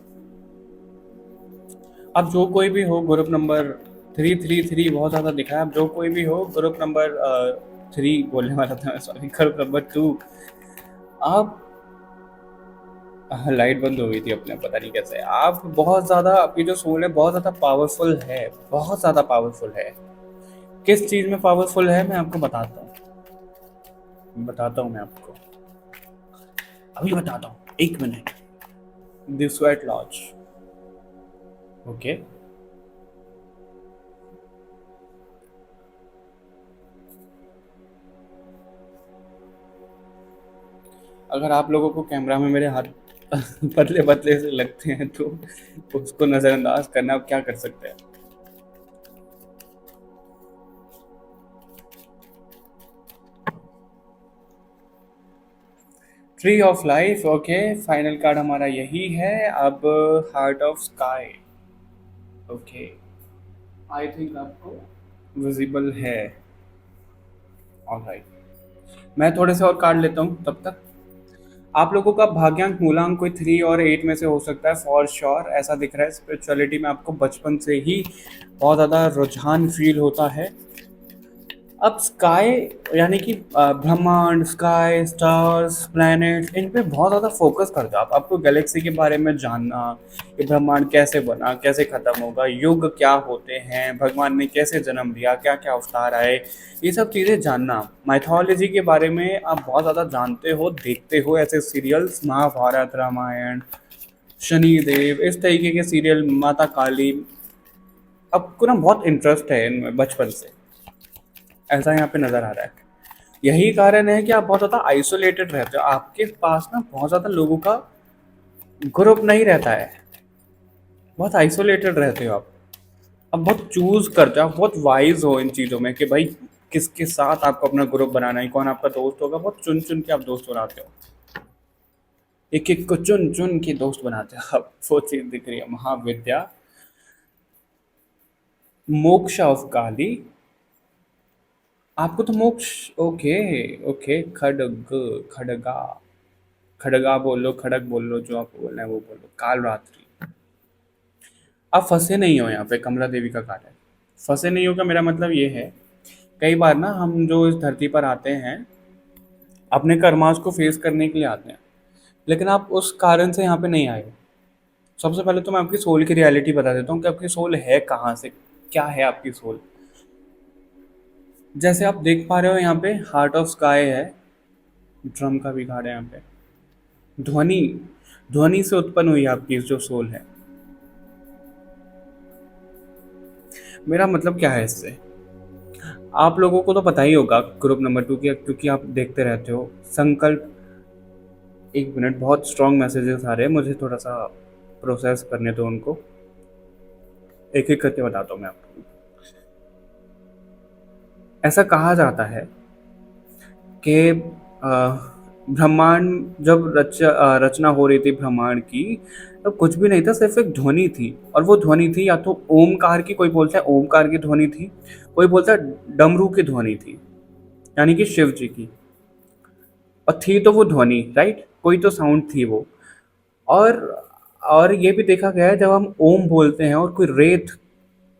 अब जो कोई भी हो, ग्रुप नंबर 333 बहुत ज़्यादा दिखा है। अब जो कोई भी हो, ग्रुप नंबर 3 बोलने वाला था मैं, सॉरी, ग्रुप नंबर 2। आप लाइट बंद हो गई थी अपने, पता नहीं कैसे। आप बहुत ज़्यादा, आपकी जो सोल है बहुत ज़्यादा पावरफुल है, बहुत ज़्यादा पावरफुल है। किस चीज़ में पावरफुल है मैं आपको बताता हूँ मैं आपको अभी बताता हूँ, 1 minute. The sweat lodge, okay. अगर आप लोगों को कैमरा में मेरे हाथ पतले पतले से लगते हैं तो उसको नज़रअंदाज करना, अब क्या कर सकते हैं। Tree of life, okay, final card हमारा यही है। अब heart of sky, okay, I think आपको विजिबल है। ऑलराइट, मैं थोड़े से और कार्ड लेता हूँ तब तक। आप लोगों का भाग्यांक मूलांक कोई 3 और 8 में से हो सकता है, फॉर श्योर। ऐसा दिख रहा है स्पिरिचुअलिटी में आपको बचपन से ही बहुत ज़्यादा रुझान फील होता है। अब स्काई यानी कि ब्रह्मांड, स्काई, स्टार्स, प्लैनेट्स, इन पे बहुत ज़्यादा फोकस करते हो आप। आपको गैलेक्सी के बारे में जानना, कि ब्रह्मांड कैसे बना, कैसे ख़त्म होगा, युग क्या होते हैं, भगवान ने कैसे जन्म लिया, क्या क्या अवतार आए, ये सब चीज़ें जानना। माइथोलॉजी के बारे में आप बहुत ज़्यादा जानते हो, देखते हो ऐसे सीरियल्स, महाभारत, रामायण, शनिदेव, इस तरीके के सीरियल, माता काली। आपको ना बहुत इंटरेस्ट है इनमें बचपन से, ऐसा यहाँ पे नज़र आ रहा है। यही कारण है कि आप बहुत ज़्यादा आइसोलेटेड रहते हो। आपके पास ना बहुत ज़्यादा लोगों का ग्रुप नहीं रहता है, बहुत आइसोलेटेड रहते हो आप। अब बहुत चूज करते हो, आप बहुत वाइज हो इन चीज़ों में कि भाई किसके साथ आपको अपना ग्रुप बनाना है, कौन आपका दोस्त होगा, बहुत चुन चुन के आप दोस्त बनाते हो। एक एक को चुन चुन के दोस्त बनाते हैं। अब वो चीज दिख रही है, महाविद्या, मोक्ष ऑफ काली। आपको तो मोक्ष, ओके ओके, खड़गा, खड़गा बोल लो, खड़ग बोल लो, जो आपको बोलना है वो बोलो, काल रात्रि। आप फंसे नहीं हो यहाँ पे, कमला देवी का काल है। फंसे नहीं हो का मेरा मतलब ये है, कई बार ना हम जो इस धरती पर आते हैं अपने कर्मास को फेस करने के लिए आते हैं, लेकिन आप उस कारण से यहाँ पे नहीं आए हो। सबसे पहले तो मैं आपकी सोल की रियलिटी बता देता हूँ कि आपकी सोल है कहाँ से, क्या है आपकी सोल। जैसे आप देख पा रहे हो यहाँ पे हार्ट ऑफ स्काई है, ड्रम का भी कार्ड है यहाँ पे। ध्वनि, ध्वनि से उत्पन्न हुई आपकी जो सोल है। मेरा मतलब क्या है इससे, आप लोगों को तो पता ही होगा ग्रुप नंबर 2 की, क्योंकि आप देखते रहते हो संकल्प। एक मिनट, बहुत स्ट्रॉन्ग मैसेजेस आ रहे हैं, मुझे थोड़ा सा प्रोसेस करने दो उनको, एक एक करके बताता हूँ मैं आपको। ऐसा कहा जाता है कि ब्रह्मांड जब रचना हो रही थी ब्रह्मांड की, तब कुछ भी नहीं था, सिर्फ एक ध्वनि थी। और वो ध्वनि थी या तो ओमकार की, कोई बोलता है ओमकार की ध्वनि थी, कोई बोलता है डमरू की ध्वनि थी, यानी कि शिव जी की। और थी तो वो ध्वनि, राइट, कोई तो साउंड थी वो। और और ये भी देखा गया है, जब हम ओम बोलते हैं और कोई रेत,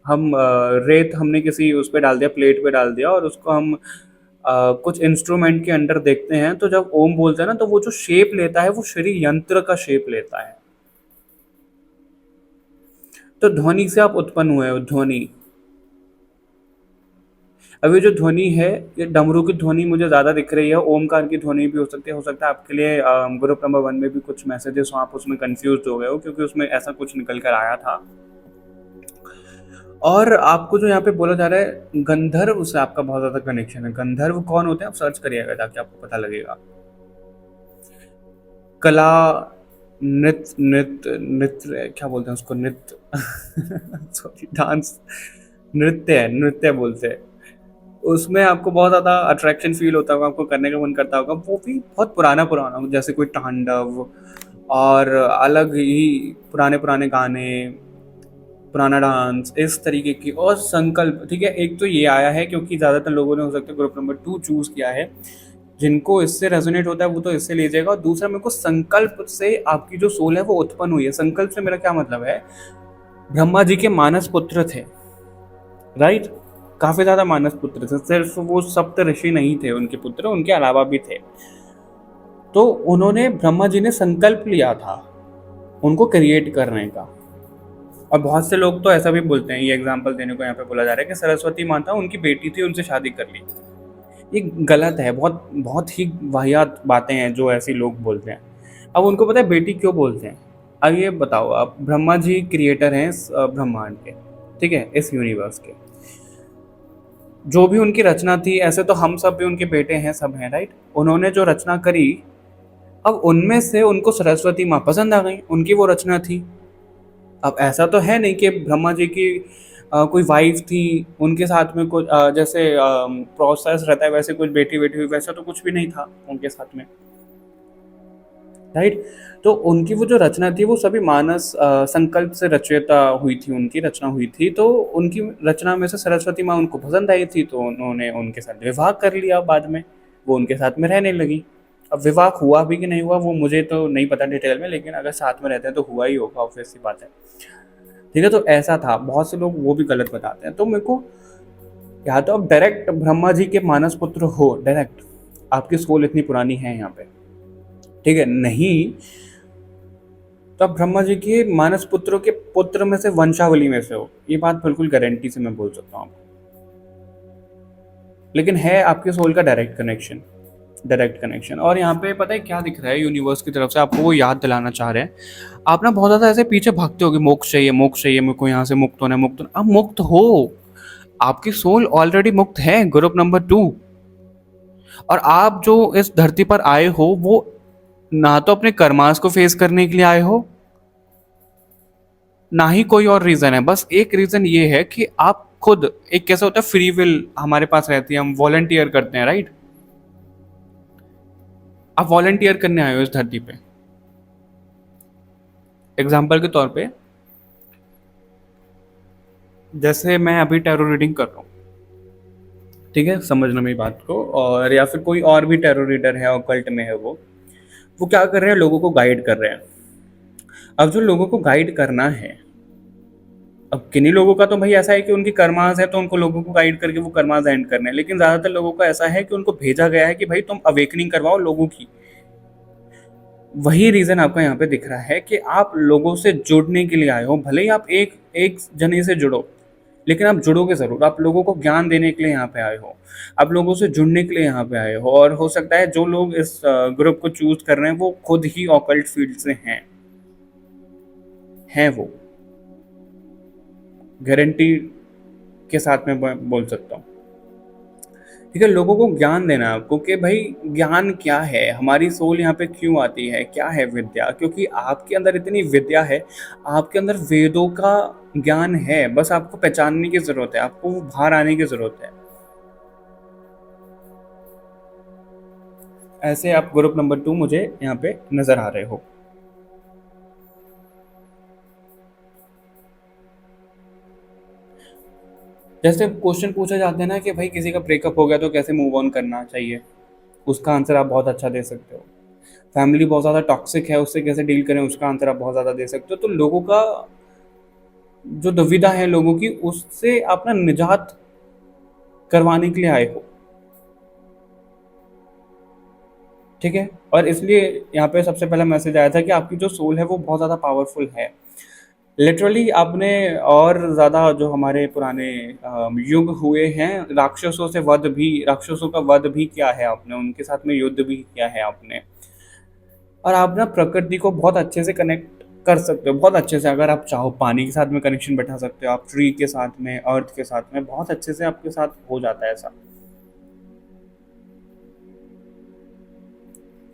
रेत हमने किसी उस पे डाल दिया, प्लेट पे डाल दिया, और उसको हम कुछ इंस्ट्रूमेंट के अंदर देखते हैं, तो जब ओम बोलते हैं ना, तो वो जो शेप लेता है वो श्री यंत्र का शेप लेता है। तो ध्वनि से आप उत्पन्न हुए हो, ध्वनि। अब ये जो ध्वनि है, ये डमरू की ध्वनि मुझे ज़्यादा दिख रही है, ओमकार की ध्वनि भी हो सकता है आपके लिए ग्रुप नंबर 1 में भी कुछ मैसेजेस हो, आप उसमें कंफ्यूज हो गए हो, क्योंकि उसमें ऐसा कुछ निकल कर आया था। और आपको जो यहाँ पे बोला जा रहा है गंधर्व से आपका बहुत ज़्यादा कनेक्शन है। गंधर्व कौन होते हैं, आप सर्च करिएगा ताकि आपको पता लगेगा। कला, नृत्य क्या बोलते हैं उसको, नृत्य सॉरी, डांस, नृत्य है, नृत्य बोलते हैं। उसमें आपको बहुत ज़्यादा अट्रैक्शन फील होता होगा, आपको करने का मन करता होगा। वो भी बहुत पुराना पुराना, जैसे कोई तांडव, और अलग ही पुराने पुराने गाने, पुराना डांस, इस तरीके की। और संकल्प, ठीक है, एक तो ये आया है क्योंकि ज़्यादातर लोगों ने हो सकता है ग्रुप नंबर 2 चूज़ किया है, जिनको इससे रेजोनेट होता है वो तो इससे लीजिएगा। और दूसरा, मेरे को संकल्प से आपकी जो सोल है वो उत्पन्न हुई है। संकल्प से मेरा क्या मतलब है, ब्रह्मा जी के मानस पुत्र थे, राइट, काफी ज्यादा मानस पुत्र थे, सिर्फ वो सप्त ऋषि नहीं थे उनके पुत्र, उनके अलावा भी थे। तो उन्होंने, ब्रह्मा जी ने संकल्प लिया था उनको क्रिएट करने का। और बहुत से लोग तो ऐसा भी बोलते हैं, ये एग्जाम्पल देने को यहाँ पे बोला जा रहा है कि सरस्वती माता उनकी बेटी थी, उनसे शादी कर ली। ये गलत है, बहुत बहुत ही वाहियात बातें हैं जो ऐसे लोग बोलते हैं। अब उनको पता है बेटी क्यों बोलते हैं। अब ये बताओ, आप ब्रह्मा जी क्रिएटर हैं इस ब्रह्मांड के, ठीक है, इस यूनिवर्स के। जो भी उनकी रचना थी, ऐसे तो हम सब भी उनके बेटे हैं, सब हैं, राइट। उन्होंने जो रचना करी, अब उनमें से उनको सरस्वती माँ पसंद आ गई, उनकी वो रचना थी। अब ऐसा तो है नहीं कि ब्रह्मा जी की कोई वाइफ थी, उनके साथ में कुछ जैसे प्रोसेस रहता है वैसे कुछ बेटी बेटी हुई, वैसा तो कुछ भी नहीं था उनके साथ में, राइट। तो उनकी वो जो रचना थी वो सभी मानस संकल्प से रचयिता हुई थी, उनकी रचना हुई थी। तो उनकी रचना में से सरस्वती माँ उनको पसंद आई थी, तो उन्होंने उनके साथ विवाह कर लिया। बाद में वो उनके साथ में रहने लगी। अब विवाह हुआ भी कि नहीं हुआ वो मुझे तो नहीं पता डिटेल में, लेकिन अगर साथ में रहते हैं तो हुआ ही होगा, ऑब्वियस सी बात है, ठीक है। तो ऐसा था, बहुत से लोग वो भी गलत बताते हैं। तो मेरे को, या तो आप डायरेक्ट ब्रह्मा जी के मानस पुत्र हो, डायरेक्ट आपकी सोल इतनी पुरानी है यहाँ पे, ठीक है, नहीं तो आप ब्रह्मा जी के मानस पुत्रों के पुत्र में से, वंशावली में से हो, ये बात बिल्कुल गारंटी से मैं बोल सकता हूँ आपको। लेकिन है आपके सोल का डायरेक्ट कनेक्शन, डायरेक्ट कनेक्शन। और यहाँ पे पता है क्या दिख रहा है, यूनिवर्स की तरफ से आपको वो याद दिलाना चाह रहे हैं। आप ना बहुत ज्यादा ऐसे पीछे भागते होगे, मोक्ष चाहिए, मोक्ष चाहिए, मेरे को यहाँ से मुक्त होना है, मुक्त होना। आप मुक्त हो, आपकी सोल ऑलरेडी मुक्त है, ग्रुप नंबर 2। और आप जो इस धरती पर आए हो, वो ना तो अपने कर्मास को फेस करने के लिए आए हो, ना ही कोई और रीजन है। बस एक रीजन ये है कि आप खुद, एक कैसा होता है, फ्री विल हमारे पास रहती है, हम वॉलंटियर करते हैं, राइट। आप वॉलंटियर करने आए हो इस धरती पे, एग्जाम्पल के तौर पे, जैसे मैं अभी टैरो रीडिंग कर रहा हूँ, ठीक है, समझना मेरी बात को, और या फिर कोई और भी टैरो रीडर है, ऑकल्ट में है, वो क्या कर रहे हैं, लोगों को गाइड कर रहे हैं। अब जो लोगों को गाइड करना है, अब किन्हीं लोगों का तो भाई ऐसा है कि उनकी कर्मास है, तो उनको लोगों को गाइड करके वो कर्मास एंड करने हैं, लेकिन ज़्यादातर लोगों का ऐसा है कि उनको भेजा गया है कि भाई तुम अवेकनिंग करवाओ लोगों की। वही रीज़न आपका यहाँ पे दिख रहा है कि आप लोगों से जुड़ने के लिए आए हो, भले ही आप एक एक जने से जुड़ो, लेकिन आप जुड़ोगे ज़रूर। आप लोगों को ज्ञान देने के लिए यहाँ पे आए हो, आप लोगों से जुड़ने के लिए यहाँ पे आए हो, और हो सकता है जो लोग इस ग्रुप को चूज कर रहे हैं वो खुद ही ऑकल्ट फील्ड से हैं वो, गारंटी के साथ में बोल सकता हूँ। ठीक है, लोगों को ज्ञान देना है आपको कि भाई ज्ञान क्या है, हमारी सोल यहाँ पे क्यों आती है, क्या है विद्या, क्योंकि आपके अंदर इतनी विद्या है, आपके अंदर वेदों का ज्ञान है, बस आपको पहचानने की जरूरत है, आपको वो बाहर आने की जरूरत है। ऐसे आप ग्रुप नंबर 2 मुझे यहाँ पे नजर आ रहे हो। जैसे क्वेश्चन पूछे जाते हैं ना कि भाई किसी का ब्रेकअप हो गया तो कैसे मूव ऑन करना चाहिए, उसका आंसर आप बहुत अच्छा दे सकते हो। फैमिली बहुत ज़्यादा टॉक्सिक है, उससे कैसे डील करें, उसका आंसर आप बहुत ज़्यादा दे सकते हो। तो लोगों का जो दुविधा है लोगों की, उससे आप ना निजात करवाने के लिए आए हो, ठीक है। और इसलिए यहाँ पे सबसे पहला मैसेज आया था कि आपकी जो सोल है वो बहुत ज़्यादा पावरफुल है, लिटरली। आपने और ज़्यादा जो हमारे पुराने युग हुए हैं, राक्षसों का वध भी किया है आपने, उनके साथ में युद्ध भी किया है आपने। और आप ना प्रकृति को बहुत अच्छे से कनेक्ट कर सकते हो, बहुत अच्छे से। अगर आप चाहो पानी के साथ में कनेक्शन बैठा सकते हो, आप ट्री के साथ में, अर्थ के साथ में, बहुत अच्छे से आपके साथ हो जाता है ऐसा।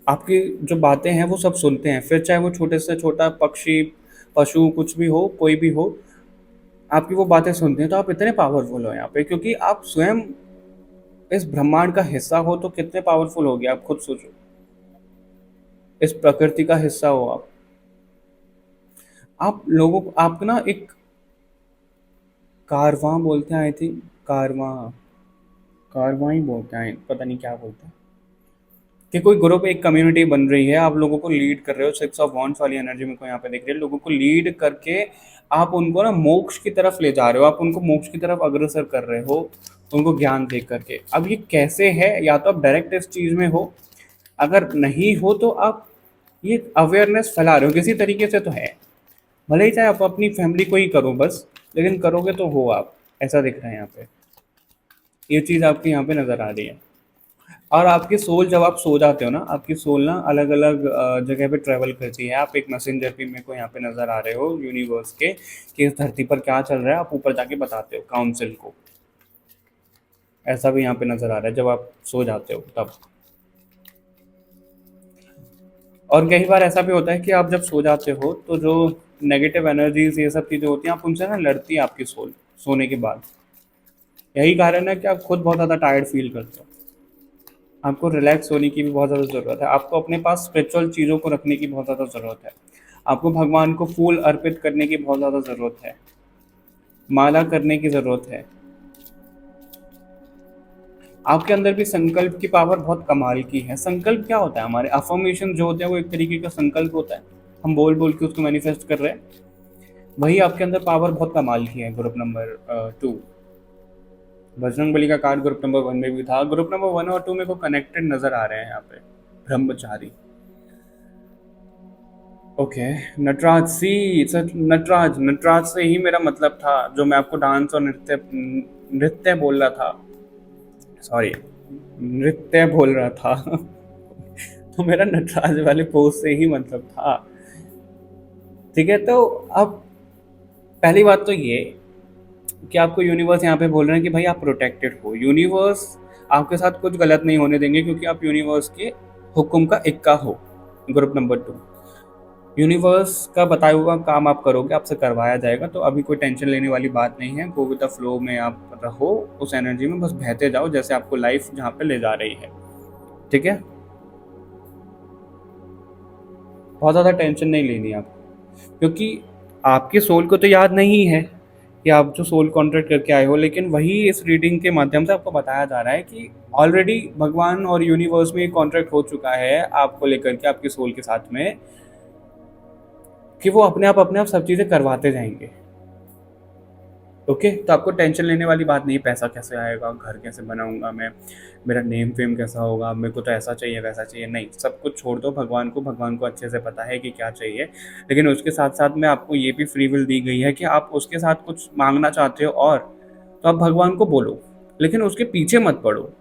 आपकी जो बातें हैं वो सब सुनते हैं, फिर चाहे वो छोटे से छोटा पक्षी, पशु, कुछ भी हो, कोई भी हो, आपकी वो बातें सुनते हैं। तो आप इतने पावरफुल हो यहाँ पे, क्योंकि आप स्वयं इस ब्रह्मांड का हिस्सा हो, तो कितने पावरफुल हो गए आप खुद सोचो। इस प्रकृति का हिस्सा हो आप लोगों को, आप ना एक कारवां बोलते हैं, आई थिंक कारवां, कारवां ही बोलते हैं, पता नहीं क्या बोलते हैं, कि कोई ग्रुप, एक कम्युनिटी बन रही है, आप लोगों को लीड कर रहे हो। 6 ऑफ वॉन्ड्स वाली एनर्जी में को यहाँ पे देख रहे हो, लोगों को लीड करके आप उनको ना मोक्ष की तरफ ले जा रहे हो, आप उनको मोक्ष की तरफ अग्रसर कर रहे हो, उनको ज्ञान दे करके। अब ये कैसे है, या तो आप डायरेक्ट इस चीज़ में हो, अगर नहीं हो तो आप ये अवेयरनेस फैला रहे हो किसी तरीके से, तो है। भले ही चाहे आप अपनी फैमिली को ही करो बस, लेकिन करोगे तो हो आप, ऐसा दिख रहा है यहाँ पे। ये चीज़ आपकी यहाँ पे नज़र आ रही है। और आपकी सोल, जब आप सो जाते हो ना, आपकी सोल ना अलग अलग जगह पे ट्रैवल करती है। आप एक मैसेंजर भी मेरे को यहाँ पे नज़र आ रहे हो यूनिवर्स के, कि इस धरती पर क्या चल रहा है, आप ऊपर जाके बताते हो काउंसिल को। ऐसा भी यहाँ पे नज़र आ रहा है जब आप सो जाते हो तब। और कई बार ऐसा भी होता है कि आप जब सो जाते हो तो जो नेगेटिव एनर्जीज, ये सब चीज़ें होती हैं, आप उनसे ना लड़ती है आपकी सोल सोने के बाद। यही कारण है कि आप खुद बहुत ज़्यादा टायर्ड फील करते हो। आपको रिलैक्स होने की भी बहुत ज़्यादा ज़रूरत है, आपको अपने पास स्पिरिचुअल चीज़ों को रखने की बहुत ज़्यादा ज़रूरत है, आपको भगवान को फूल अर्पित करने की बहुत ज़्यादा ज़रूरत है, माला करने की ज़रूरत है। आपके अंदर भी संकल्प की पावर बहुत कमाल की है। संकल्प क्या होता है, हमारे अफर्मेशन जो होते हैं वो एक तरीके का संकल्प होता है, हम बोल बोल के उसको मैनिफेस्ट कर रहे हैं। वही आपके अंदर पावर बहुत कमाल की है। ग्रुप नंबर 2, बजरंगबली का कार्ड ग्रुप नंबर 1 में भी था। ग्रुप नंबर 1 और 2 में को कनेक्टेड नजर आ रहे हैं यहाँ पे, ब्रह्मचारी। ओके, नटराज सी, नटराज, नटराज से ही मेरा मतलब था, जो मैं आपको डांस और नृत्य नृत्य बोल रहा था, सॉरी, नृत्य बोल रहा था तो मेरा नटराज वाले पोज से ही मतलब था, ठीक है। तो अब पहली बात तो ये कि आपको यूनिवर्स यहाँ पे बोल रहे हैं कि भाई आप प्रोटेक्टेड हो, यूनिवर्स आपके साथ कुछ गलत नहीं होने देंगे, क्योंकि आप यूनिवर्स के हुक्म का इक्का हो। ग्रुप नंबर 2, यूनिवर्स का बताया हुआ काम आप करोगे, आपसे करवाया जाएगा, तो अभी कोई टेंशन लेने वाली बात नहीं है। गो विद द फ्लो में आप रहो, उस एनर्जी में बस बहते जाओ, जैसे आपको लाइफ जहाँ पे ले जा रही है, ठीक है। बहुत ज़्यादा टेंशन नहीं लेनी आपको, क्योंकि आपके सोल को तो याद नहीं है कि आप जो सोल कॉन्ट्रैक्ट करके आए हो, लेकिन वही इस रीडिंग के माध्यम से आपको बताया जा रहा है कि ऑलरेडी भगवान और यूनिवर्स में कॉन्ट्रैक्ट हो चुका है आपको लेकर के, आपके सोल के साथ में, कि वो अपने आप सब चीज़ें करवाते जाएंगे। ओके, तो आपको टेंशन लेने वाली बात नहीं, पैसा कैसे आएगा, घर कैसे बनाऊंगा मैं, मेरा नेम फेम कैसा होगा, मेरे को तो ऐसा चाहिए वैसा चाहिए, नहीं, सब कुछ छोड़ दो भगवान को अच्छे से पता है कि क्या चाहिए। लेकिन उसके साथ साथ में आपको ये भी फ्री विल दी गई है कि आप उसके साथ कुछ मांगना चाहते हो, और तो आप भगवान को बोलो, लेकिन उसके पीछे मत पड़ो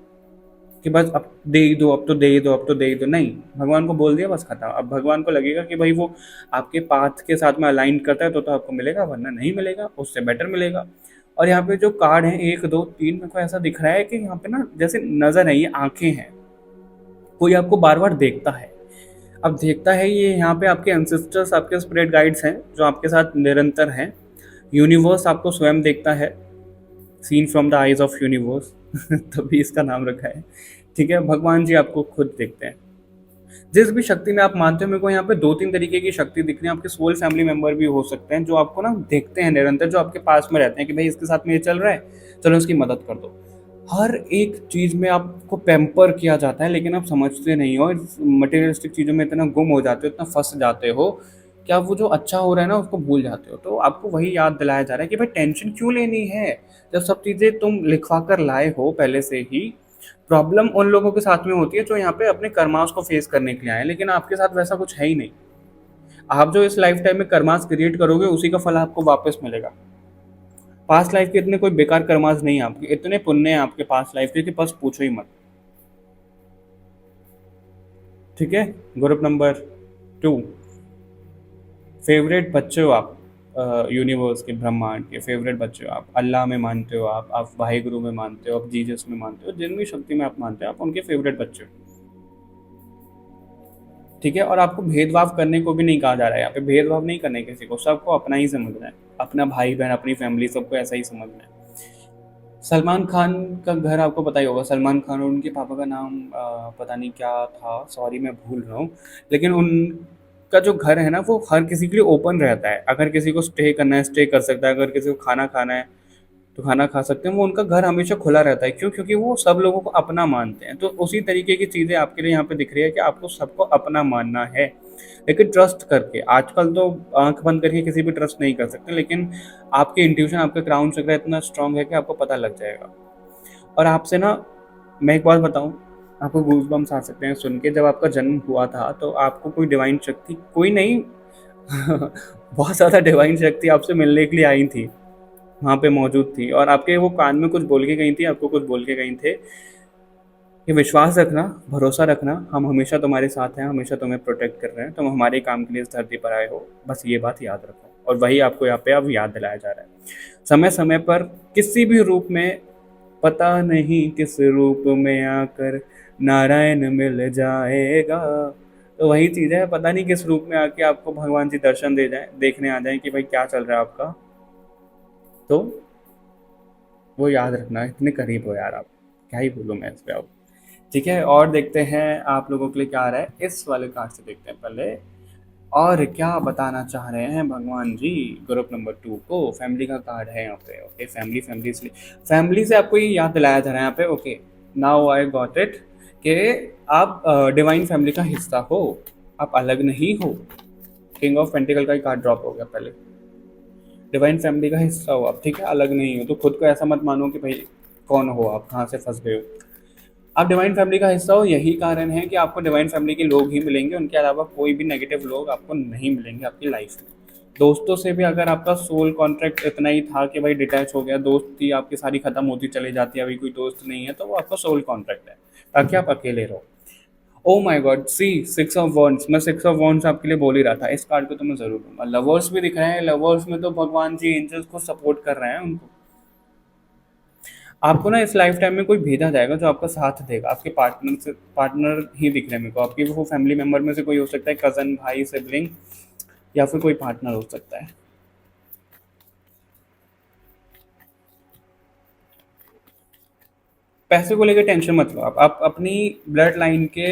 कि बस अब दे ही दो, अब तो दे ही दो, अब तो दे ही दो, नहीं, भगवान को बोल दिया बस खत्म। अब भगवान को लगेगा कि भाई वो आपके पाथ के साथ में अलाइन करता है तो आपको मिलेगा, वरना नहीं मिलेगा, उससे बेटर मिलेगा। और यहाँ पे जो कार्ड है 1 2 3, मेरे को ऐसा दिख रहा है कि यहाँ पे ना जैसे नजर है, ये आंखें हैं, कोई आपको बार बार देखता है। अब देखता है ये, यहाँ पे आपके एंसेस्टर्स, आपके स्पिरिट गाइड्स हैं जो आपके साथ निरंतर हैं। यूनिवर्स आपको स्वयं देखता है, seen from the eyes of universe तभी इसका नाम रखा है। ठीक है, भगवान जी आपको खुद देखते हैं। जिस भी शक्ति में आप मानते हो, मेरे को यहाँ पे 2 3 तरीके की शक्ति दिख रही है। आपके सोल फैमिली मेंबर भी हो सकते हैं जो आपको ना देखते हैं निरंतर, जो आपके पास में रहते हैं कि भाई इसके साथ में ये चल रहा है, चलो इसकी मदद कर दो। हर एक चीज में आपको पैम्पर किया जाता है, लेकिन आप समझते नहीं हो, मटेरियलिस्टिक चीजों में इतना गुम हो जाते हो, इतना फंस जाते हो कि आप वो जो अच्छा हो रहा है ना उसको भूल जाते हो। तो आपको वही याद दिलाया जा रहा है कि भाई टेंशन क्यों लेनी है, जब सब चीजें तुम लिखवा कर लाए हो पहले से ही। प्रॉब्लम उन लोगों के साथ में होती है जो यहाँ पे अपने कर्मास को फेस करने के लिए आए, लेकिन आपके साथ वैसा कुछ है ही नहीं। आप जो इस लाइफ टाइम में कर्मास क्रिएट करोगे उसी का फल आपको वापस मिलेगा। पास्ट लाइफ के इतने कोई बेकार कर्मास नहीं है आपके, इतने पुण्य है आपके पास्ट लाइफ के कि बस पूछो ही मत। ठीक है, ग्रुप नंबर 2, फेवरेट बच्चे हो आप, यूनिवर्स के, ब्रह्मांड के फेवरेट बच्चे हो आप। अल्लाह में मानते हो आप वाहे गुरु में मानते हो, आप जीसस में मानते हो, जिन भी शक्ति में आप मानते हो आप उनके फेवरेट बच्चे हो। ठीक है, और आपको भेदभाव करने को भी नहीं कहा जा रहा है, यहाँ पे भेदभाव नहीं करना है किसी को, सबको अपना ही समझना है, अपना भाई बहन, अपनी फैमिली, सबको ऐसा ही समझना है। सलमान खान का घर आपको पता ही होगा, सलमान खान और उनके पापा का नाम पता नहीं क्या था, सॉरी मैं भूल रहा हूँ। लेकिन उनका जो घर है ना वो हर किसी के लिए ओपन रहता है, अगर किसी को स्टे करना है स्टे कर सकता है, अगर किसी को खाना खाना है तो खाना खा सकते हैं। वो उनका घर हमेशा खुला रहता है, क्यों? क्योंकि वो सब लोगों को अपना मानते हैं। तो उसी तरीके की चीज़ें आपके लिए यहाँ पे दिख रही है कि आपको सबको अपना मानना है, लेकिन ट्रस्ट करके। आजकल तो आंख बंद करके किसी भी ट्रस्ट नहीं कर सकते, लेकिन आपके इंट्यूशन, आपका क्राउन चक्र इतना स्ट्रांग है कि आपको पता लग जाएगा। और आपसे ना, मैं एक बात बताऊं, आपको गूज बम्स आ सकते हैं सुन के। जब आपका जन्म हुआ था तो आपको कोई डिवाइन शक्ति, कोई नहीं बहुत ज़्यादा डिवाइन शक्ति आपसे मिलने के लिए आई थी, वहाँ पे मौजूद थी, और आपके वो कान में कुछ बोल के गई थी, आपको कुछ बोल के गई थे कि विश्वास रखना, भरोसा रखना, हम हमेशा तुम्हारे साथ हैं, हमेशा तुम्हें प्रोटेक्ट कर रहे हैं, तुम हमारे काम के लिए इस धरती पर आए हो, बस ये बात याद रखो। और वही आपको यहाँ पे अब याद दिलाया जा रहा है। समय समय पर किसी भी रूप में, पता नहीं किस रूप में आकर नारायण मिल जाएगा। तो वही चीज़ है, पता नहीं किस रूप में आके आपको भगवान जी दर्शन दे जाए, देखने आ जाए कि भाई क्या चल रहा है आपका। तो वो याद रखना, इतने करीब हो यार आप, क्या ही बोलूँ मैं इस पे अब। ठीक है, और देखते हैं आप लोगों के लिए क्या आ रहा है। इस वाले कार्ड से देखते हैं पहले, और क्या बताना चाह रहे हैं भगवान जी ग्रुप नंबर 2 को। फैमिली का कार्ड है यहाँ पे। ओके, फैमिली, फैमिली इसलिए फैमिली से आपको ये याद दिलाया जा रहा है यहाँ पे। Okay, now I got it, कि आप डिवाइन फैमिली का हिस्सा हो, आप अलग नहीं हो। किंग ऑफ पेंटिकल का ही कार्ड ड्रॉप हो गया पहले। डिवाइन फैमिली का हिस्सा हो आप, ठीक है, अलग नहीं हो। तो खुद को ऐसा मत मानो कि भाई कौन हो आप, कहाँ से फंस गए हो। आप डिवाइन फैमिली का हिस्सा हो, यही कारण है कि आपको डिवाइन फैमिली के लोग ही मिलेंगे, उनके अलावा कोई भी नेगेटिव लोग आपको नहीं मिलेंगे आपकी लाइफ में। दोस्तों से भी अगर आपका सोल कॉन्ट्रैक्ट इतना ही था कि भाई डिटैच हो गया, दोस्ती आपकी सारी खत्म होती चली जाती है, अभी कोई दोस्त नहीं है, तो वो आपका सोल कॉन्ट्रैक्ट है, ताकि आप अकेले रहो। Oh my God, see 6 of wands, मैं 6 ऑफ वॉन्ड्स आपके लिए बोल ही रहा था। इस कार्ड को तो मैं जरूर लूंगा। लवर्स भी दिख रहे हैं, लवर्स में तो भगवान जी एंजल्स को सपोर्ट कर रहे हैं उनको। आपको ना इस लाइफ टाइम में कोई भेजा जाएगा जो आपका साथ देगा, आपके पार्टनर से, पार्टनर ही दिख रहे हैं मेरे को। आपकी वो फैमिली मेंबर में से कोई हो सकता है, कजन, भाई, सिबलिंग, या फिर कोई पार्टनर हो सकता है। पैसे को लेकर टेंशन मत लो, आप अपनी ब्लड लाइन के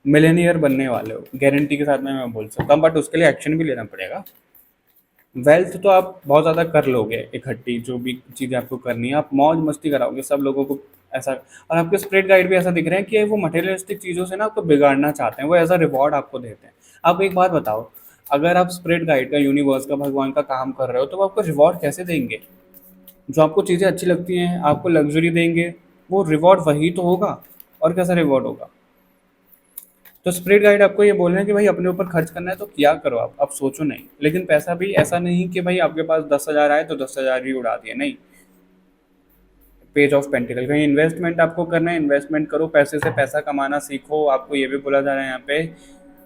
मिलेनियर बनने वाले हो, गारंटी के साथ में मैं बोल सकता हूँ, बट उसके लिए एक्शन भी लेना पड़ेगा। वेल्थ तो आप बहुत ज़्यादा कर लोगे इकट्ठी, जो भी चीज़ें आपको करनी है आप मौज मस्ती कराओगे सब लोगों को ऐसा। और आपके स्प्रेड गाइड भी ऐसा दिख रहे हैं कि वो मटेरियलिस्टिक चीज़ों से ना आपको बिगाड़ना चाहते हैं, वो एज अ रिवॉर्ड आपको देते हैं। आप एक बात बताओ, अगर आप स्प्रेड गाइड का, यूनिवर्स का, भगवान का काम कर रहे हो तो वो आपको रिवॉर्ड कैसे देंगे? जो आपको चीज़ें अच्छी लगती हैं, आपको लग्जरी देंगे, वो रिवॉर्ड वही तो होगा, और कैसा रिवॉर्ड होगा? तो स्प्रेड गाइड आपको ये बोल रहे हैं कि भाई अपने ऊपर खर्च करना है तो क्या करो, आप सोचो नहीं। लेकिन पैसा भी ऐसा नहीं कि भाई आपके पास 10,000 आए तो 10,000 ही उड़ा दिए, नहीं। पेज ऑफ पेंटिकल, कहीं इन्वेस्टमेंट आपको करना है, इन्वेस्टमेंट करो, पैसे से पैसा कमाना सीखो। आपको ये भी बोला जा रहा है यहाँ पे,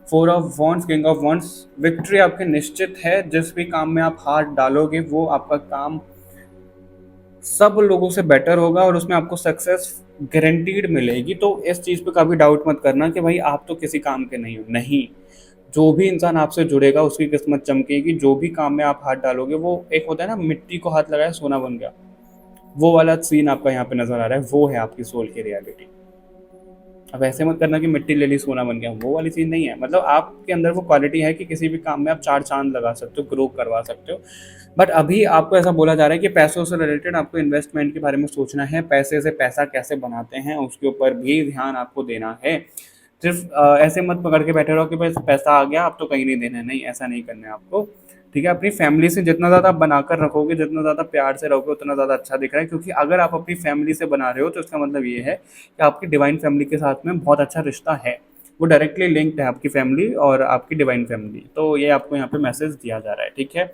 four of wants, king of wants, victory आपकी निश्चित है। जिस भी काम में आप हाथ डालोगे वो आपका काम सब लोगों से बेटर होगा और उसमें आपको सक्सेस गारंटीड मिलेगी। तो इस चीज़ पे कभी डाउट मत करना कि भाई आप तो किसी काम के नहीं हो, नहीं। जो भी इंसान आपसे जुड़ेगा उसकी किस्मत चमकेगी। जो भी काम में आप हाथ डालोगे, वो एक होता है ना, मिट्टी को हाथ लगाया सोना बन गया, वो वाला सीन आपका यहाँ पे नजर आ रहा है। वो है आपकी सोल की रियलिटी। अब ऐसे मत करना कि मिट्टी ले ली सोना बन गया, वो वाली चीज़ नहीं है। मतलब आपके अंदर वो क्वालिटी है कि किसी भी काम में आप चार चांद लगा सकते हो, ग्रो करवा सकते हो। बट अभी आपको ऐसा बोला जा रहा है कि पैसों से रिलेटेड आपको इन्वेस्टमेंट के बारे में सोचना है, पैसे से पैसा कैसे बनाते हैं उसके ऊपर भी ध्यान आपको देना है। सिर्फ ऐसे मत पकड़ के बैठे रहो कि बस पैसा आ गया अब तो कहीं नहीं देना है, नहीं, ऐसा नहीं करना है आपको। ठीक है, अपनी फैमिली से जितना ज़्यादा आप बनाकर रखोगे, जितना ज़्यादा प्यार से रहोगे, उतना ज़्यादा अच्छा दिख रहा है। क्योंकि अगर आप अपनी फैमिली से बना रहे हो तो इसका मतलब ये है कि आपकी डिवाइन फैमिली के साथ में बहुत अच्छा रिश्ता है, वो डायरेक्टली लिंक्ड है आपकी फैमिली और आपकी डिवाइन फैमिली। तो ये आपको यहाँ पे मैसेज दिया जा रहा है, ठीक है।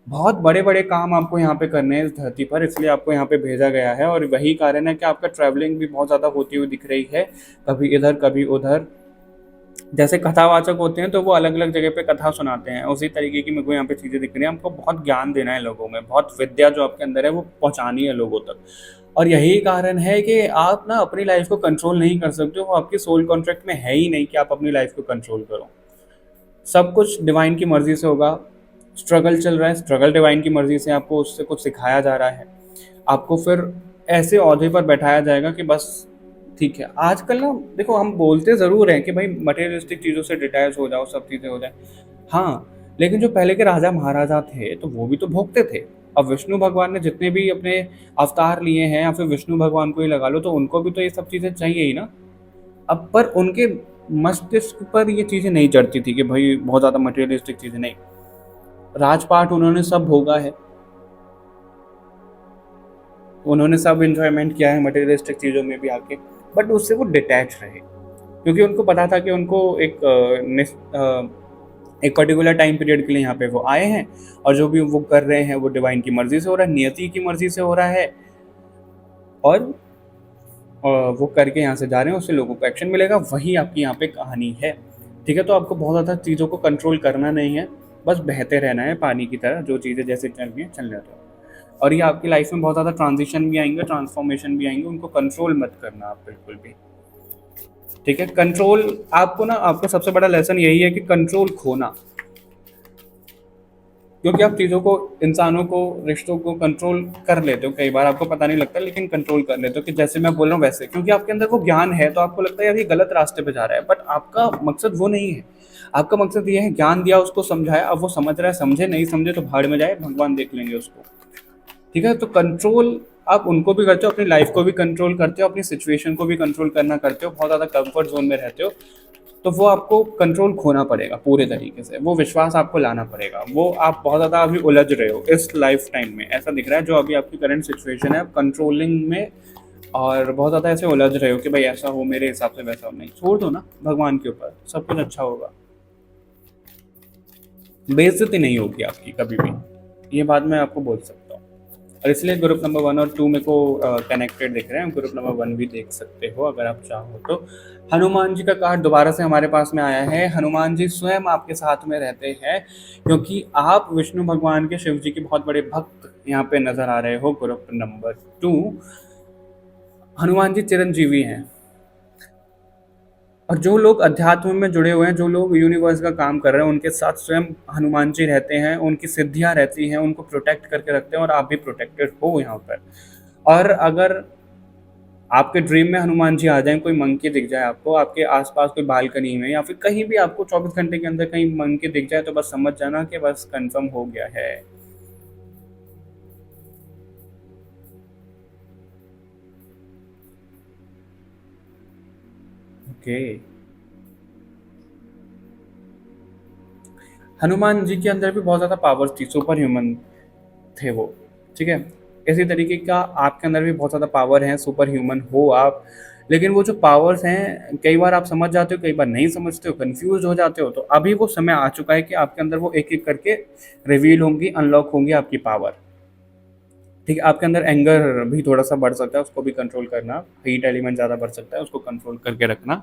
बहुत बड़े बड़े काम आपको यहाँ पे करने हैं इस धरती पर, इसलिए आपको यहाँ पे भेजा गया है। और वही कारण है कि आपका ट्रैवलिंग भी बहुत ज़्यादा होती हुई दिख रही है, कभी इधर कभी उधर। जैसे कथावाचक होते हैं तो वो अलग अलग जगह पे कथा सुनाते हैं, उसी तरीके की मेरे को यहाँ पे चीज़ें दिख रही हैं। आपको बहुत ज्ञान देना है लोगों में, बहुत विद्या जो आपके अंदर है वो पहुँचानी है लोगों तक। और यही कारण है कि आप ना अपनी लाइफ को कंट्रोल नहीं कर सकते हो, वो आपकी सोल कॉन्ट्रैक्ट में है ही नहीं कि आप अपनी लाइफ को कंट्रोल करो। सब कुछ डिवाइन की मर्जी से होगा। स्ट्रगल चल रहा है, स्ट्रगल डिवाइन की मर्जी से, आपको उससे कुछ सिखाया जा रहा है। आपको फिर ऐसे ओहदे पर बैठाया जाएगा कि बस ठीक है। आजकल ना देखो, हम बोलते ज़रूर हैं कि भाई मटेरियलिस्टिक चीज़ों से डिटैच हो जाओ, सब चीज़ें हो जाए, हाँ। लेकिन जो पहले के राजा महाराजा थे तो वो भी तो भोगते थे। अब विष्णु भगवान ने जितने भी अपने अवतार लिए हैं, या फिर विष्णु भगवान को ही लगा लो, तो उनको भी तो ये सब चीज़ें चाहिए ही ना। अब पर उनके मस्तिष्क पर ये चीज़ें नहीं चढ़ती थी कि भाई बहुत ज़्यादा मटेरियलिस्टिक चीज़ें, नहीं। राजपाट उन्होंने सब भोगा है, उन्होंने सब इंजॉयमेंट किया है मटेरियलिस्टिक चीज़ों में भी आके, बट उससे वो डिटैच रहे। क्योंकि उनको पता था कि उनको एक पर्टिकुलर टाइम पीरियड के लिए यहाँ पे वो आए हैं, और जो भी वो कर रहे हैं वो डिवाइन की मर्जी से हो रहा है, नियति की मर्जी से हो रहा है। और वो करके यहाँ से जा रहे हैं, उससे लोगों को एक्शन मिलेगा, वही आपकी यहाँ पे कहानी है। ठीक है, तो आपको बहुत ज़्यादा चीज़ों को कंट्रोल करना नहीं है, बस बहते रहना है पानी की तरह, जो चीज़ें जैसे चल रही हैं चलने दो। और ये आपकी लाइफ में बहुत ज़्यादा ट्रांजिशन भी आएंगे, ट्रांसफॉर्मेशन भी आएंगे, उनको कंट्रोल मत करना आप बिल्कुल भी। ठीक है, कंट्रोल आपको ना, आपका सबसे बड़ा लेसन यही है कि कंट्रोल खोना। क्योंकि आप चीज़ों को, इंसानों को, रिश्तों को कंट्रोल कर लेते हो, कई बार आपको पता नहीं लगता, लेकिन कंट्रोल कर लेते हो कि जैसे मैं बोल रहा हूँ वैसे, क्योंकि आपके अंदर वो ज्ञान है तो आपको लगता है यार ये गलत रास्ते पे जा रहा है, बट आपका मकसद वो नहीं है। आपका मकसद ये है, ज्ञान दिया, उसको समझाया, अब वो समझ रहा है, समझे नहीं समझे तो भाड़ में जाए, भगवान देख लेंगे उसको। ठीक है, तो कंट्रोल आप उनको भी करते हो, अपनी लाइफ को भी कंट्रोल करते हो, अपनी सिचुएशन को भी कंट्रोल करना करते हो, बहुत ज़्यादा कंफर्ट जोन में रहते हो, तो वो आपको कंट्रोल खोना पड़ेगा पूरे तरीके से, वो विश्वास आपको लाना पड़ेगा। वो आप बहुत ज़्यादा अभी उलझ रहे हो इस लाइफ टाइम में, ऐसा दिख रहा है जो अभी आपकी करंट सिचुएशन है, आप कंट्रोलिंग में और बहुत ज़्यादा ऐसे उलझ रहे हो कि भाई ऐसा हो, मेरे हिसाब से वैसा हो। नहीं, छोड़ दो ना भगवान के ऊपर, सब कुछ अच्छा होगा, बेइज्जती नहीं होगी आपकी कभी भी, ये बात मैं आपको बोल सकता हूँ। और इसलिए ग्रुप नंबर 1 और 2 मेरे को कनेक्टेड दिख रहे हैं, ग्रुप नंबर 1 भी देख सकते हो अगर आप चाहो तो। हनुमान जी का कार्ड दोबारा से हमारे पास में आया है। हनुमान जी स्वयं आपके साथ में रहते हैं, क्योंकि आप विष्णु भगवान के, शिव जी के बहुत बड़े भक्त यहाँ पे नजर आ रहे हो। ग्रुप नंबर 2, हनुमान जी चिरंजीवी हैं। और जो लोग अध्यात्म में जुड़े हुए हैं, जो लोग यूनिवर्स का काम कर रहे हैं, उनके साथ स्वयं हनुमान जी रहते हैं, उनकी सिद्धियां रहती हैं, उनको प्रोटेक्ट करके रखते हैं, और आप भी प्रोटेक्टेड हो यहाँ पर। और अगर आपके ड्रीम में हनुमान जी आ जाएं, कोई मंकी दिख जाए आपको आपके आसपास, कोई बालकनी में या फिर कहीं भी आपको 24 घंटे के अंदर कहीं मंकी दिख जाए, तो बस समझ जाना कि बस कंफर्म हो गया है। ओके। हनुमान जी के अंदर भी बहुत ज़्यादा पावर्स थी, सुपर ह्यूमन थे वो। ठीक है। इसी तरीके का आपके अंदर भी बहुत ज़्यादा पावर है, सुपर ह्यूमन हो आप। लेकिन वो जो पावर्स हैं, कई बार आप समझ जाते हो, कई बार नहीं समझते हो, कंफ्यूज हो जाते हो। तो अभी वो समय आ चुका है कि आपके अंदर वो एक एक करके रिवील होंगी, अनलॉक होंगी आपकी पावर। ठीक है। आपके अंदर एंगर भी थोड़ा सा बढ़ सकता है, उसको भी कंट्रोल करना। हीट एलिमेंट ज़्यादा बढ़ सकता है, उसको कंट्रोल करके रखना।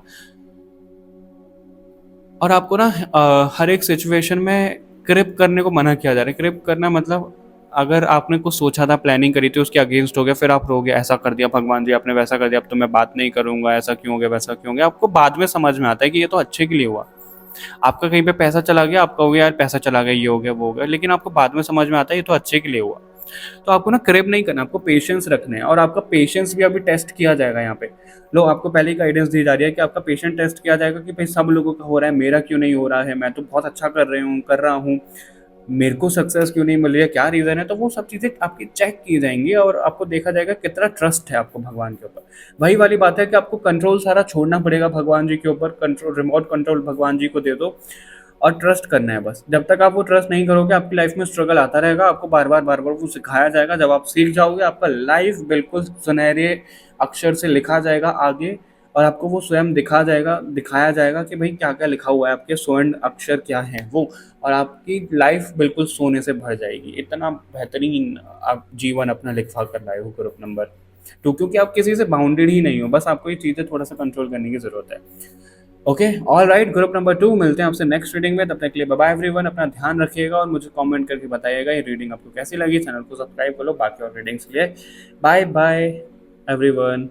और आपको ना हर एक सिचुएशन में क्रिप करने को मना किया जा रहा है। क्रिप करना मतलब, अगर आपने कुछ सोचा था, प्लानिंग करी थी, उसके अगेंस्ट हो गया, फिर आप रहोगे ऐसा कर दिया भगवान जी आपने, वैसा कर दिया, अब तो मैं बात नहीं करूंगा, ऐसा क्यों हो गया, वैसा क्यों हो गया। आपको बाद में समझ में आता है कि ये तो अच्छे के लिए हुआ। आपका कहीं पे पैसा चला गया, आप कहोगे यार पैसा चला गया, ये हो गया, वो हो गया, लेकिन आपको बाद में समझ में आता है ये तो अच्छे के लिए हुआ। तो आपको ना क्रेप नहीं करना, आपको पेशेंस रखना है। और आपका पेशेंस भी अभी टेस्ट किया जाएगा यहाँ पे। लो, आपको पहले ही गाइडेंस दी जा रही है कि आपका पेशेंट टेस्ट किया जाएगा कि भाई सब लोगों का हो रहा है, मेरा क्यों नहीं हो रहा है, मैं तो बहुत अच्छा कर रहा हूँ, मेरे को सक्सेस क्यों नहीं मिल रही है, क्या रीज़न है। तो वो सब चीज़ें आपकी चेक की जाएंगी और आपको देखा जाएगा कितना ट्रस्ट है आपको भगवान के ऊपर। वही वाली बात है कि आपको कंट्रोल सारा छोड़ना पड़ेगा भगवान जी के ऊपर। कंट्रोल, रिमोट कंट्रोल भगवान जी को दे दो और ट्रस्ट करना है बस। जब तक आप वो ट्रस्ट नहीं करोगे, आपकी लाइफ में स्ट्रगल आता रहेगा, आपको बार बार वो सिखाया जाएगा। जब आप सीख जाओगे, आपका लाइफ बिल्कुल सुनहरे अक्षर से लिखा जाएगा आगे। और आपको वो स्वयं दिखाया जाएगा कि भाई क्या क्या लिखा हुआ है, आपके स्वर्ण अक्षर क्या हैं वो। और आपकी लाइफ बिल्कुल सोने से भर जाएगी। इतना बेहतरीन आप जीवन अपना लिखा कर लाए हो ग्रुप नंबर 2, क्योंकि आप किसी से बाउंडेड ही नहीं हो। बस आपको ये चीज़ें थोड़ा सा कंट्रोल करने की ज़रूरत है। Okay, all right, group number 2, मिलते हैं आपसे नेक्स्ट रीडिंग में। तब तक के लिए बाय बाय एवरीवन, अपना ध्यान रखिएगा और मुझे कमेंट करके बताइएगा ये रीडिंग आपको कैसी लगी। चैनल को सब्सक्राइब करो बाकी और रीडिंग्स के लिए। Bye bye everyone.